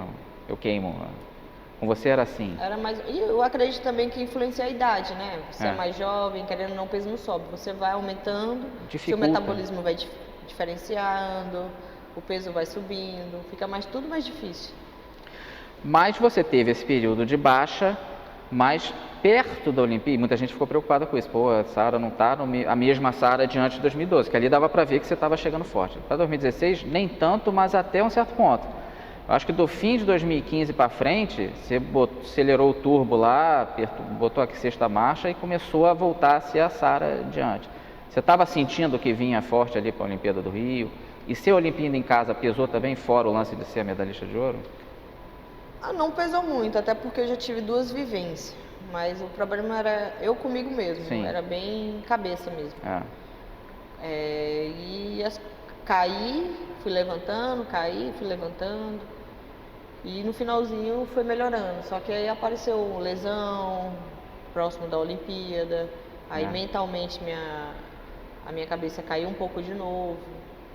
eu queimo. Com você era assim? Era mais... E eu acredito também que influencia a idade, né? Você é mais jovem, querendo ou não, o peso não sobe. Você vai aumentando, seu metabolismo vai diferenciando, o peso vai subindo, fica tudo mais difícil. Mas você teve esse período de baixa, mais perto da Olimpíada, muita gente ficou preocupada com isso. Pô, a Sara não está a mesma Sara de antes de 2012, que ali dava para ver que você estava chegando forte. Para 2016, nem tanto, mas até um certo ponto. Eu acho que do fim de 2015 para frente, você acelerou o turbo lá, botou a sexta marcha e começou a voltar a ser a Sara de antes. Você estava sentindo que vinha forte ali para a Olimpíada do Rio? E ser Olimpíada em casa pesou também, fora o lance de ser a medalhista de ouro? Não pesou muito, até porque eu já tive 2 vivências. Mas o problema era eu comigo mesmo, era bem cabeça mesmo. Caí, fui levantando, e no finalzinho foi melhorando. Só que aí apareceu lesão próximo da Olimpíada, aí mentalmente a minha cabeça caiu um pouco de novo,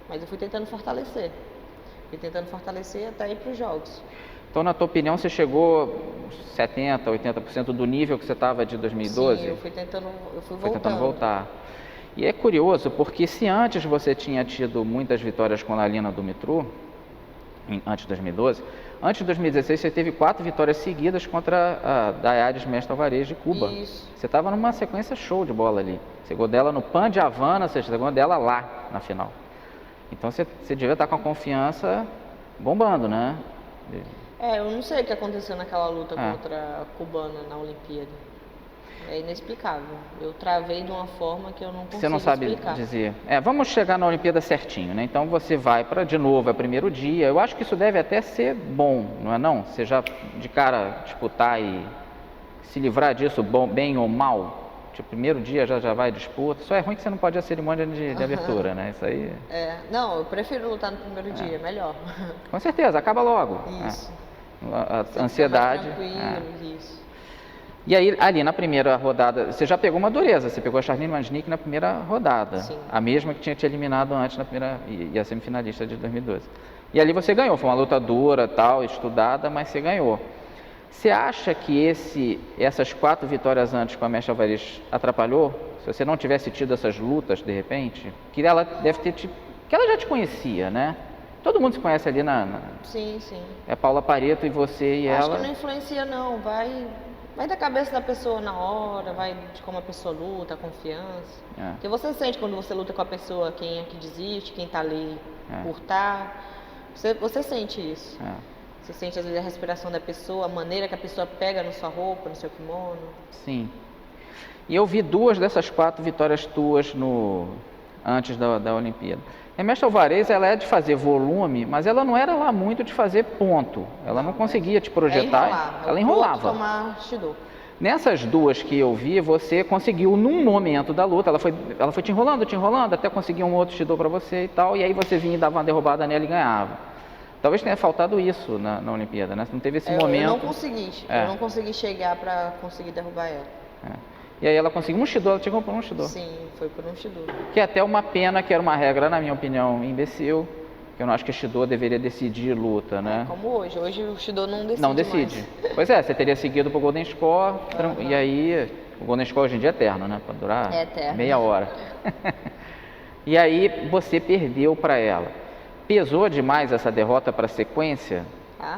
mas eu fui tentando fortalecer. Fui tentando fortalecer até ir para os jogos. Então, na tua opinião, você chegou 70%, 80% do nível que você estava de 2012? Sim, eu fui Foi voltando. tentando voltar. E é curioso, porque se antes você tinha tido muitas vitórias com a Lalina Dumitru, antes de 2012, antes de 2016 você teve 4 vitórias seguidas contra a Dayares Mestre Alvarez de Cuba. Isso. Você estava numa sequência show de bola ali. Você ganhou dela no Pan de Havana, você ganhou dela lá na final. Então você devia estar com a confiança bombando, né? Eu não sei o que aconteceu naquela luta contra a cubana na Olimpíada. É inexplicável. Eu travei de uma forma que eu não consigo Você não sabe explicar. dizer. Vamos chegar na Olimpíada certinho, né? Então você vai para, de novo, é o primeiro dia. Eu acho que isso deve até ser bom, não é não? Você já de cara disputar e se livrar disso, bem ou mal. Tipo, primeiro dia já vai disputa. Só é ruim que você não pode ir à cerimônia de abertura, né? Isso aí... Não, eu prefiro lutar no primeiro dia, é melhor. Com certeza, acaba logo. Isso. A ansiedade. Tranquilo, isso. E aí, ali na primeira rodada, você já pegou uma dureza, você pegou a Charlene Mansnick na primeira rodada. Sim. A mesma que tinha te eliminado antes na primeira, e a semifinalista de 2012. E ali você ganhou, foi uma luta dura, tal, estudada, mas você ganhou. Você acha que essas 4 vitórias antes com a Mestre Alvarez atrapalhou? Se você não tivesse tido essas lutas, de repente, que ela deve ter que ela já te conhecia, né? Todo mundo se conhece ali Sim, sim. É Paula Pareto e você e Acho ela. que não influencia não, vai da cabeça da pessoa na hora, vai de como a pessoa luta, a confiança. Porque você sente quando você luta com a pessoa, quem é que desiste, quem tá ali por estar. Você sente isso. Você sente às vezes a respiração da pessoa, a maneira que a pessoa pega na sua roupa, no seu kimono. Sim. E eu vi 2 dessas 4 vitórias tuas antes da Olimpíada. A Mestre Alvarez, ela é de fazer volume, mas ela não era lá muito de fazer ponto. Ela não conseguia te projetar. Ela enrolava. Tomar Shido. Nessas 2 que eu vi, você conseguiu num momento da luta, ela foi te enrolando, até conseguir um outro Shido para você e tal, e aí você vinha e dava uma derrubada nela e ganhava. Talvez tenha faltado isso na Olimpíada, né? Você não teve esse momento. Eu não consegui chegar para conseguir derrubar ela. E aí ela conseguiu um Shido, ela chegou por um Shido. Sim, foi por um Shido. Que é até uma pena, que era uma regra, na minha opinião, imbecil, que eu não acho que o Shido deveria decidir luta, né? Como hoje. Hoje o Shido não decide. Não decide. Mais. Pois é, você teria seguido pro Golden Score, e aí o Golden Score hoje em dia é eterno, né? Pode durar meia hora. E aí você perdeu para ela. Pesou demais essa derrota para a sequência?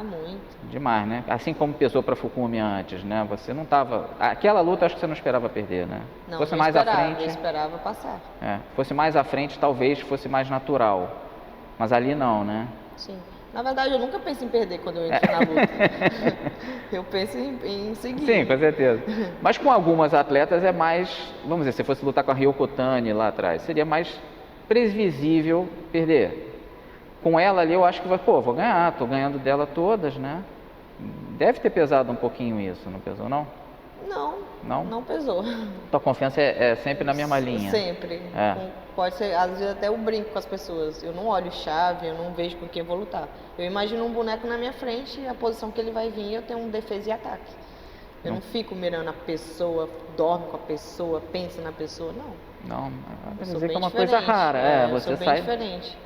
Muito. Demais, né? Assim como pesou para Fukumi antes, né? Você não estava... Aquela luta acho que você não esperava perder, né? Não, fosse não mais esperava, à frente, eu esperava passar. Fosse mais à frente, talvez fosse mais natural. Mas ali não, né? Sim. Na verdade, eu nunca penso em perder quando eu entro na luta. Eu penso em seguir. Sim, com certeza. Mas com algumas atletas é mais... Vamos dizer, se fosse lutar com a Ryoko Tani lá atrás, seria mais previsível perder. Com ela ali eu acho que vou ganhar, tô ganhando dela todas, né? Deve ter pesado um pouquinho isso, não pesou não? Não pesou. Tua confiança é sempre na mesma linha? Sempre. Pode ser, às vezes até eu brinco com as pessoas. Eu não olho chave, eu não vejo com quem eu vou lutar. Eu imagino um boneco na minha frente, a posição que ele vai vir, eu tenho um defesa e ataque. Eu não fico mirando a pessoa, dorme com a pessoa, pensa na pessoa, não. Quer dizer que é uma coisa rara. Você sou bem diferente.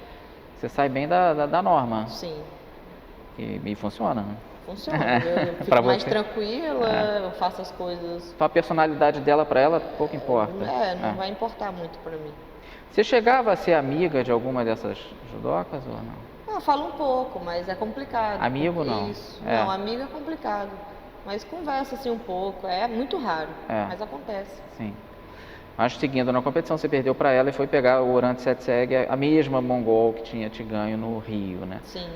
Você sai bem da norma. Sim. E funciona, né? Funciona. Eu fico mais tranquila, eu faço as coisas. Então a personalidade dela para ela pouco importa. Não vai importar muito para mim. Você chegava a ser amiga de alguma dessas judocas ou não? Falo um pouco, mas é complicado. Amigo não? Isso. Não, amigo é complicado. Mas conversa assim um pouco, é muito raro, mas acontece. Sim. Mas seguindo na competição, você perdeu para ela e foi pegar o Orantes Setseg, a mesma mongol que tinha te ganho no Rio, né? Sim.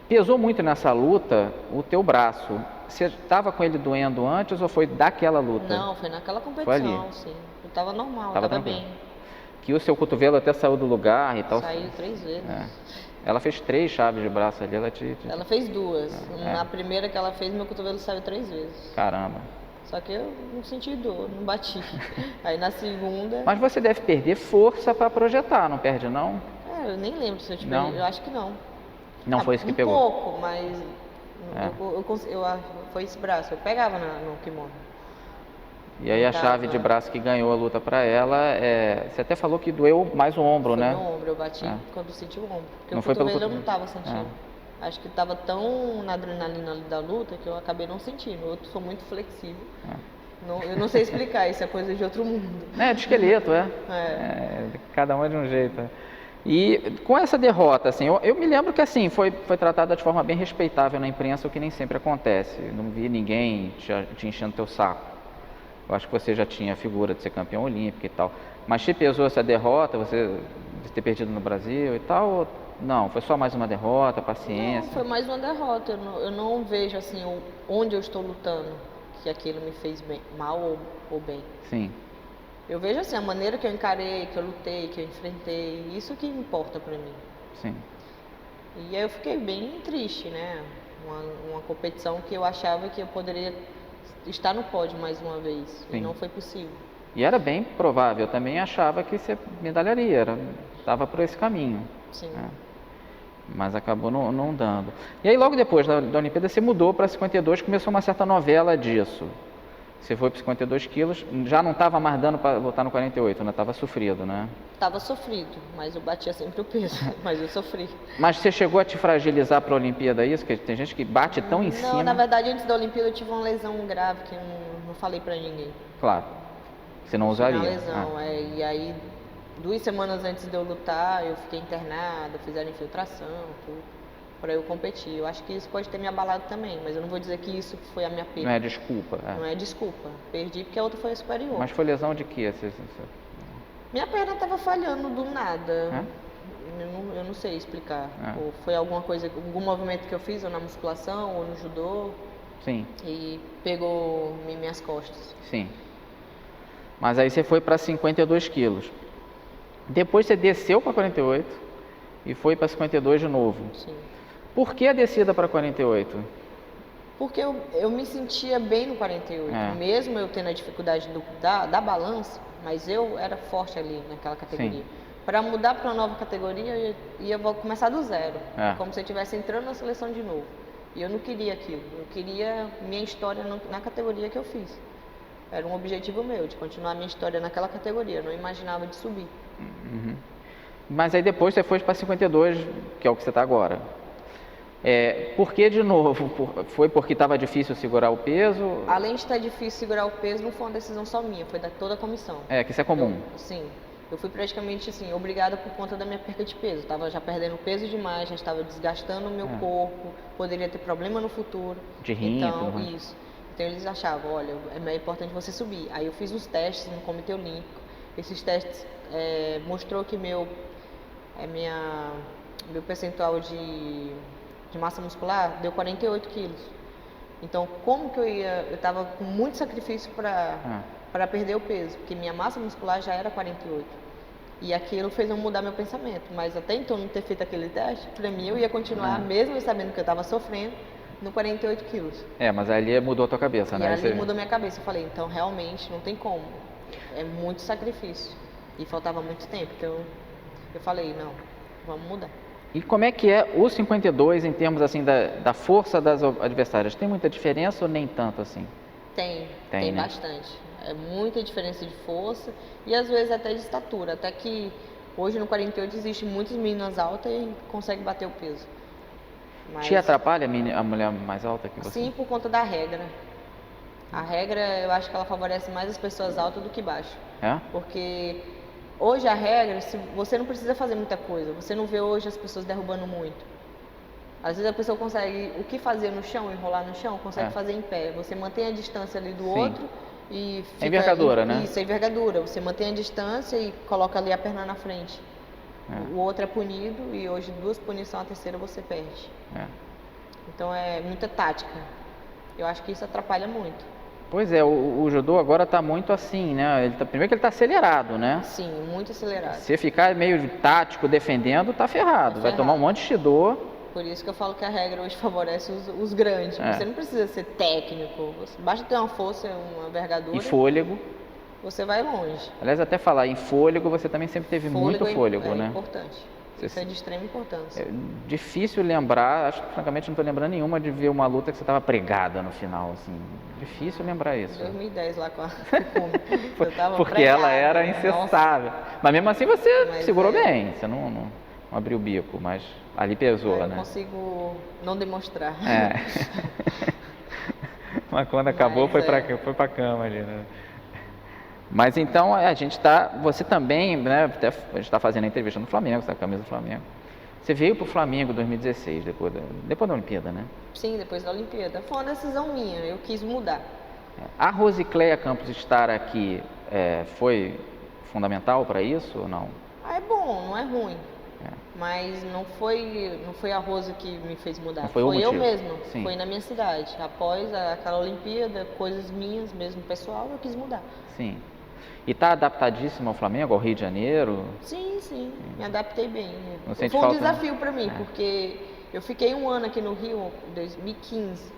Pesou muito nessa luta o teu braço. Você estava com ele doendo antes ou foi daquela luta? Não, foi naquela competição, foi ali. Sim. Eu estava normal, tava bem. Que o seu cotovelo até saiu do lugar e tal. Saiu 3 vezes. Ela fez 3 chaves de braço ali, Ela fez 2. Na primeira que ela fez, meu cotovelo saiu 3 vezes. Caramba. Só que eu não senti dor, não bati. Aí na segunda... Mas você deve perder força para projetar, não perde não? Eu nem lembro se eu tive. Eu acho que não. Não foi isso que pegou? Um pouco, mas foi esse braço. Eu pegava no kimono. E aí a chave de braço que ganhou a luta para ela, você até falou que doeu mais o ombro, foi né? No ombro, eu bati quando senti o ombro. Porque não o cotovelo eu não estava sentindo. Acho que estava tão na adrenalina da luta que eu acabei não sentindo. Eu sou muito flexível. Não, eu não sei explicar, isso é coisa de outro mundo. É, de esqueleto, cada um é de um jeito. E com essa derrota, assim, eu me lembro que assim, foi tratada de forma bem respeitável na imprensa, o que nem sempre acontece. Eu não vi ninguém te enchendo teu saco. Eu acho que você já tinha a figura de ser campeão olímpico e tal. Mas te pesou essa derrota, você de ter perdido no Brasil e tal? Ou não, foi só mais uma derrota, paciência? Não, foi mais uma derrota. Eu não vejo assim onde eu estou lutando, que aquilo me fez bem, mal ou bem. Sim. Eu vejo assim, a maneira que eu encarei, que eu lutei, que eu enfrentei, isso que importa pra mim. Sim. E aí eu fiquei bem triste, né? Uma competição que eu achava que eu poderia estar no pódio mais uma vez. Sim. E não foi possível. E era bem provável, eu também achava que você medalharia, estava por esse caminho. Sim. Mas acabou não dando. E aí logo depois da Olimpíada você mudou para 52, começou uma certa novela disso. Você foi para 52 quilos, já não estava mais dando para voltar no 48, né? Estava sofrido, né? Estava sofrido, mas eu batia sempre o peso, mas eu sofri. Mas você chegou a te fragilizar para a Olimpíada, isso? Porque tem gente que bate tão em cima. Não, na verdade, antes da Olimpíada eu tive uma lesão grave que eu não falei para ninguém. Claro, você não usaria. Uma lesão, e aí 2 semanas antes de eu lutar, eu fiquei internada, fizeram infiltração, tudo, para eu competir. Eu acho que isso pode ter me abalado também, mas eu não vou dizer que isso foi a minha perda. Não é desculpa. Não é desculpa. Perdi porque a outra foi superior. Mas foi lesão de quê? Minha perna estava falhando do nada. Eu não sei explicar. Ou foi alguma coisa, algum movimento que eu fiz, ou na musculação, ou no judô. Sim. E pegou minhas costas. Sim. Mas aí você foi para 52 quilos. Depois você desceu para 48 e foi para 52 de novo. Sim. Por que a descida para 48? Porque eu me sentia bem no 48, mesmo eu tendo a dificuldade da balança, mas eu era forte ali naquela categoria. Para mudar para uma nova categoria, eu ia começar do zero, como se eu estivesse entrando na seleção de novo. E eu não queria aquilo, eu queria minha história na categoria que eu fiz. Era um objetivo meu, de continuar minha história naquela categoria, eu não imaginava de subir. Uhum. Mas aí depois você foi para 52, que é o que você está agora. Por que de novo? Foi porque estava difícil segurar o peso? Além de estar difícil segurar o peso, não foi uma decisão só minha, foi da toda a comissão. Que isso é comum. Sim. Eu fui praticamente assim, obrigada por conta da minha perca de peso. Estava já perdendo peso demais, já estava desgastando o meu corpo, poderia ter problema no futuro. De rim, então, isso. Então eles achavam, olha, é importante você subir. Aí eu fiz os testes no Comitê Olímpico. Esses testes mostrou que meu percentual de massa muscular deu 48 quilos. Então, como que eu estava com muito sacrifício para perder o peso, porque minha massa muscular já era 48. E aquilo fez eu mudar meu pensamento. Mas até então, não ter feito aquele teste, para mim eu ia continuar, mesmo sabendo que eu estava sofrendo, no 48 quilos. Mas ali mudou a tua cabeça, né? E ali mudou minha cabeça. Eu falei, então realmente não tem como. É muito sacrifício. E faltava muito tempo. Então eu falei, não, vamos mudar. E como é que é o 52 em termos assim da força das adversárias? Tem muita diferença ou nem tanto assim? Tem né? Bastante. É muita diferença de força e às vezes até de estatura. Até que hoje no 48 existem muitas meninas altas e conseguem bater o peso. Mas... Te atrapalha a mulher mais alta que você? Sim, por conta da regra. A regra, eu acho que ela favorece mais as pessoas altas do que baixas. Porque hoje a regra, você não precisa fazer muita coisa. Você não vê hoje as pessoas derrubando muito. Às vezes a pessoa consegue o que fazer no chão, enrolar no chão, consegue fazer em pé. Você mantém a distância ali do outro e fica... É envergadura, né? Isso, é envergadura. Você mantém a distância e coloca ali a perna na frente. O outro é punido e hoje 2 punições, a terceira você perde. Então é muita tática. Eu acho que isso atrapalha muito. Pois é, o judô agora está muito assim, né? Primeiro que ele está acelerado, né? Sim, muito acelerado. Se ficar meio tático defendendo, tá ferrado. Vai tomar um monte de shidô. Por isso que eu falo que a regra hoje favorece os grandes. Você não precisa ser técnico, basta ter uma força, uma envergadura. E fôlego. Você vai longe. Aliás, até falar em fôlego, você também sempre teve muito fôlego, né? É importante. Isso é de extrema importância. É difícil lembrar, acho que francamente não estou lembrando nenhuma de ver uma luta que você estava pregada no final, assim. Difícil lembrar isso. 2010 lá com a Porque pregada, ela era incessável. Mas mesmo assim você segurou bem, você não... não abrir o bico, mas ali pesou, Eu né? consigo não demonstrar. É. Mas quando acabou foi pra cama ali, né? Mas então a gente você também, né? Até a gente está fazendo a entrevista no Flamengo, você tá com a camisa do Flamengo. Você veio pro Flamengo em 2016, depois da Olimpíada, né? Sim, depois da Olimpíada. Foi uma decisão minha, eu quis mudar. A Rosicléia Campos estar aqui foi fundamental para isso ou não? É bom, não é ruim. Mas não foi a Rose que me fez mudar. Não foi o eu motivo. mesma. Sim. Foi na minha cidade. Após aquela Olimpíada, coisas minhas mesmo, pessoal, eu quis mudar. Sim. E está adaptadíssimo ao Flamengo, ao Rio de Janeiro? Sim. Me adaptei bem. Não sente foi um falta, desafio para mim, É. porque eu fiquei um ano aqui no Rio, em 2015.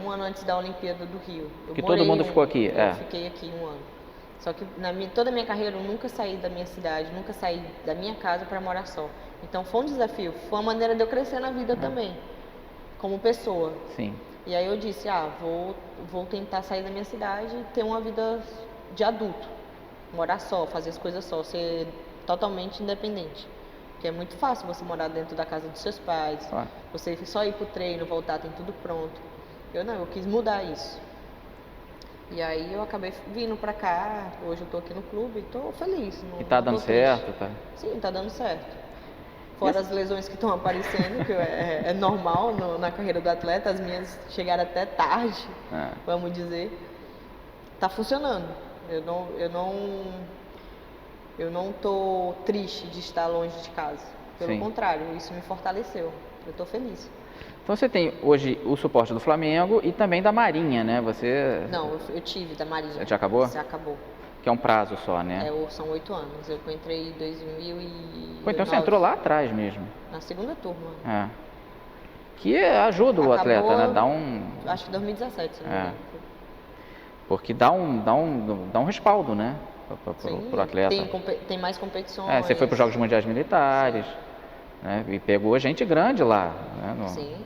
Um ano antes da Olimpíada do Rio. Que todo mundo ficou aqui, Eu fiquei aqui um ano. Só que toda a minha carreira eu nunca saí da minha cidade, nunca saí da minha casa para morar só. Então foi um desafio, foi uma maneira de eu crescer na vida também, como pessoa. Sim. E aí eu disse, vou tentar sair da minha cidade e ter uma vida de adulto. Morar só, fazer as coisas só, ser totalmente independente. Porque é muito fácil você morar dentro da casa dos seus pais, você só ir pro treino, voltar, tem tudo pronto. Eu quis mudar isso. E aí eu acabei vindo pra cá, hoje eu tô aqui no clube e tô feliz. E tá dando certo, tá? Sim, tá dando certo. Fora as lesões que estão aparecendo, que é normal na carreira do atleta, as minhas chegaram até tarde, vamos dizer. Tá funcionando. Eu não tô triste de estar longe de casa. Pelo contrário, isso me fortaleceu. Eu tô feliz. Então você tem hoje o suporte do Flamengo e também da Marinha, né? Não, eu tive da Marinha. Você já acabou? Já acabou. Que é um prazo só, né? São 8 anos. Eu entrei em 2009. Então você entrou lá atrás mesmo. Na segunda turma. Que ajuda o atleta, né? Acho que 2017, se não me engano. Porque dá um respaldo, né? Pro atleta. Tem mais competições. Você foi para os Jogos Mundiais Militares, né? E pegou gente grande lá. Né? Sim.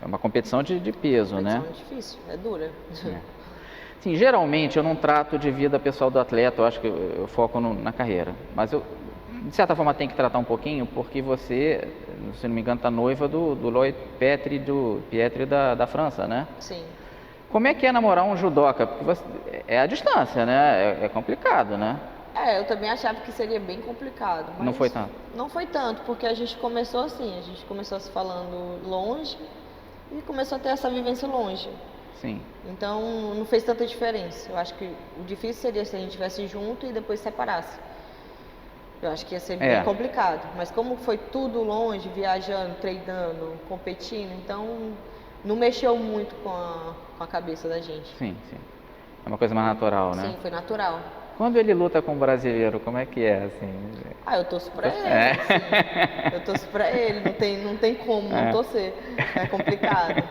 É uma competição de peso, né? É difícil, é dura. Sim, geralmente eu não trato de vida pessoal do atleta, eu acho que eu foco na carreira. Mas eu, de certa forma, tenho que tratar um pouquinho, porque você, se não me engano, está noiva do Loïc Pietri da França, né? Sim. Como é que é namorar um judoca? Porque é a distância, né? É complicado, né? Eu também achava que seria bem complicado. Mas não foi tanto? Não foi tanto, porque a gente começou assim, a gente começou se falando longe e começou a ter essa vivência longe. Sim. Então não fez tanta diferença. Eu acho que o difícil seria se a gente estivesse junto e depois separasse. Eu acho que ia ser bem complicado. Mas como foi tudo longe, viajando, treinando, competindo, então não mexeu muito com a cabeça da gente. Sim. É uma coisa mais natural, né? Sim, foi natural. Quando ele luta com o brasileiro, como é que é, assim? Eu torço pra ele, assim. Eu torço pra ele, não tem como não torcer. É complicado.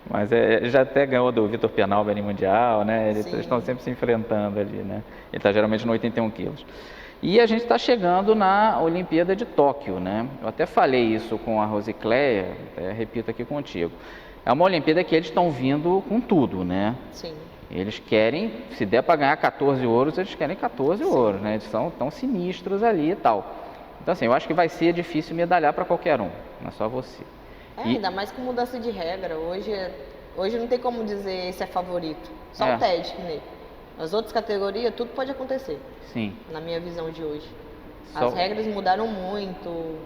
Mas já até ganhou do Vitor Pianalber em Mundial, né? Eles estão sempre se enfrentando ali, né? Ele está geralmente no 81 quilos. E a gente está chegando na Olimpíada de Tóquio, né? Eu até falei isso com a Rosicléia, repito aqui contigo. É uma Olimpíada que eles estão vindo com tudo, né? Sim. Eles querem, se der para ganhar 14 ouros, eles querem 14 ouros, né? Eles são tão sinistros ali e tal. Então, assim, eu acho que vai ser difícil medalhar para qualquer um, não é só você. Ainda mais com mudança de regra. Hoje não tem como dizer esse é favorito. Só o TED, né? As outras categorias, tudo pode acontecer. Sim. Na minha visão de hoje. As regras mudaram muito.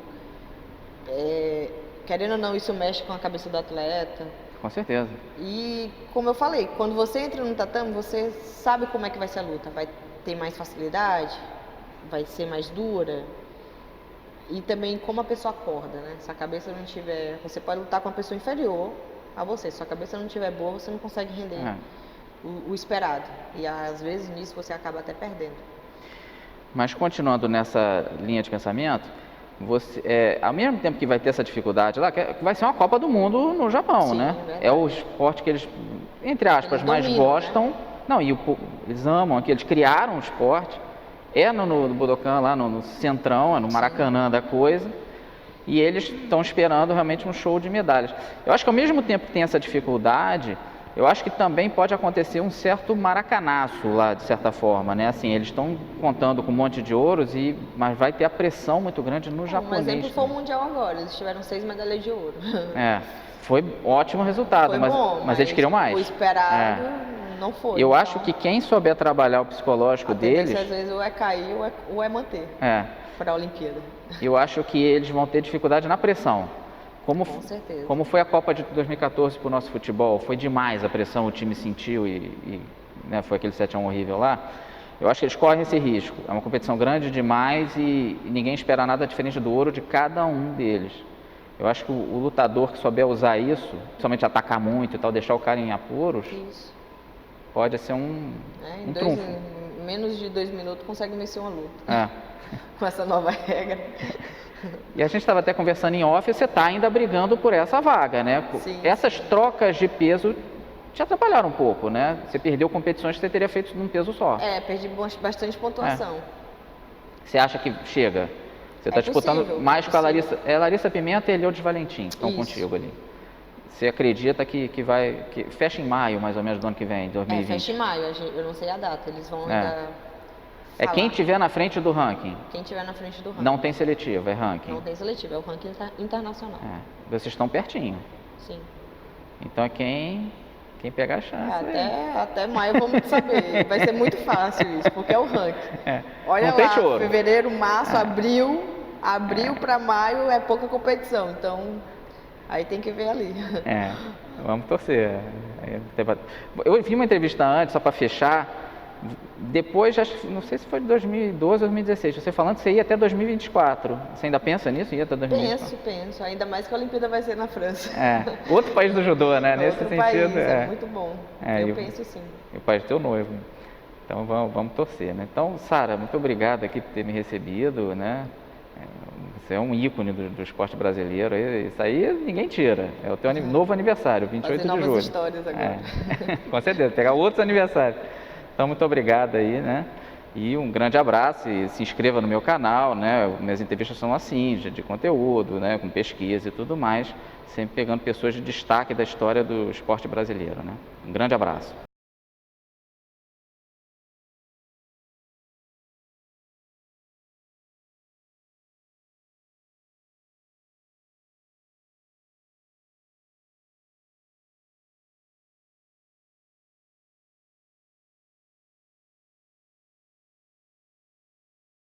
Querendo ou não, isso mexe com a cabeça do atleta. Com certeza. E, como eu falei, quando você entra no tatame, você sabe como é que vai ser a luta. Vai ter mais facilidade, vai ser mais dura. E também como a pessoa acorda, né? Se a cabeça não tiver... Você pode lutar com uma pessoa inferior a você. Se a cabeça não estiver boa, você não consegue render o esperado. E às vezes nisso você acaba até perdendo. Mas continuando nessa linha de pensamento, ao mesmo tempo que vai ter essa dificuldade lá, que vai ser uma Copa do Mundo no Japão, né? Verdade. É o esporte que eles, entre aspas, mais gostam. Né? Não, eles amam aqui, eles criaram o esporte. No Budokan, lá no Centrão, no Maracanã da coisa. E eles estão esperando realmente um show de medalhas. Eu acho que ao mesmo tempo que tem essa dificuldade, Eu acho que também pode acontecer um certo maracanaço lá, de certa forma, né? Assim, eles estão contando com um monte de ouros, mas vai ter a pressão muito grande no japonês. Um exemplo foi o Mundial agora, eles tiveram 6 medalhas de ouro. Foi ótimo resultado, foi bom, mas eles queriam mais. O esperado não foi. Eu acho que quem souber trabalhar o psicológico deles... às vezes ou é cair ou é manter para a Olimpíada. Eu acho que eles vão ter dificuldade na pressão. Com certeza. Como foi a Copa de 2014 para o nosso futebol, foi demais a pressão, o time sentiu né, foi aquele 7-1 horrível lá. Eu acho que eles correm esse risco. É uma competição grande demais e ninguém espera nada diferente do ouro de cada um deles. Eu acho que o lutador que souber usar isso, principalmente atacar muito e tal, deixar o cara em apuros, pode ser um trunfo. Em menos de 2 minutos consegue vencer uma luta. Com essa nova regra. E a gente estava até conversando em off, você está ainda brigando por essa vaga, né? Sim, essas trocas de peso te atrapalharam um pouco, né? Você perdeu competições que você teria feito num peso só. Perdi bastante pontuação. Você acha que chega? Você está disputando mais com a Larissa. Larissa Pimenta e Eliudes Valentim, que estão contigo ali. Você acredita que fecha em maio, mais ou menos, do ano que vem, 2020? Fecha em maio, eu não sei a data, eles vão ainda... quem tiver na frente do ranking. Quem tiver na frente do ranking. Não tem seletivo, é ranking. Não tem seletivo, é o ranking internacional. Vocês estão pertinho. Sim. Então é quem pegar a chance. Até maio vamos saber. Vai ser muito fácil isso, porque é o ranking. Olha não lá, tem choro. Fevereiro, março, abril para maio é pouca competição. Então, aí tem que ver ali. Vamos torcer. Eu vi uma entrevista antes, só para fechar. Depois, não sei se foi de 2012 ou 2016, você falando que você ia até 2024. Você ainda pensa nisso? Ia até 2024? Penso. Ainda mais que a Olimpíada vai ser na França. Outro país do judô, né? Nesse Outro sentido. País, é muito bom. Eu penso sim. E o país do teu noivo. Então vamos torcer, né? Então, Sara, muito obrigado aqui por ter me recebido, né? Você é um ícone do esporte brasileiro. Isso aí ninguém tira. É o teu novo aniversário, 28 de julho. Fazer novas histórias agora. Com certeza, pegar outros aniversários. Então, muito obrigado aí, né? E um grande abraço e se inscreva no meu canal, né? Minhas entrevistas são assim, de conteúdo, né? Com pesquisa e tudo mais, sempre pegando pessoas de destaque da história do esporte brasileiro, né? Um grande abraço.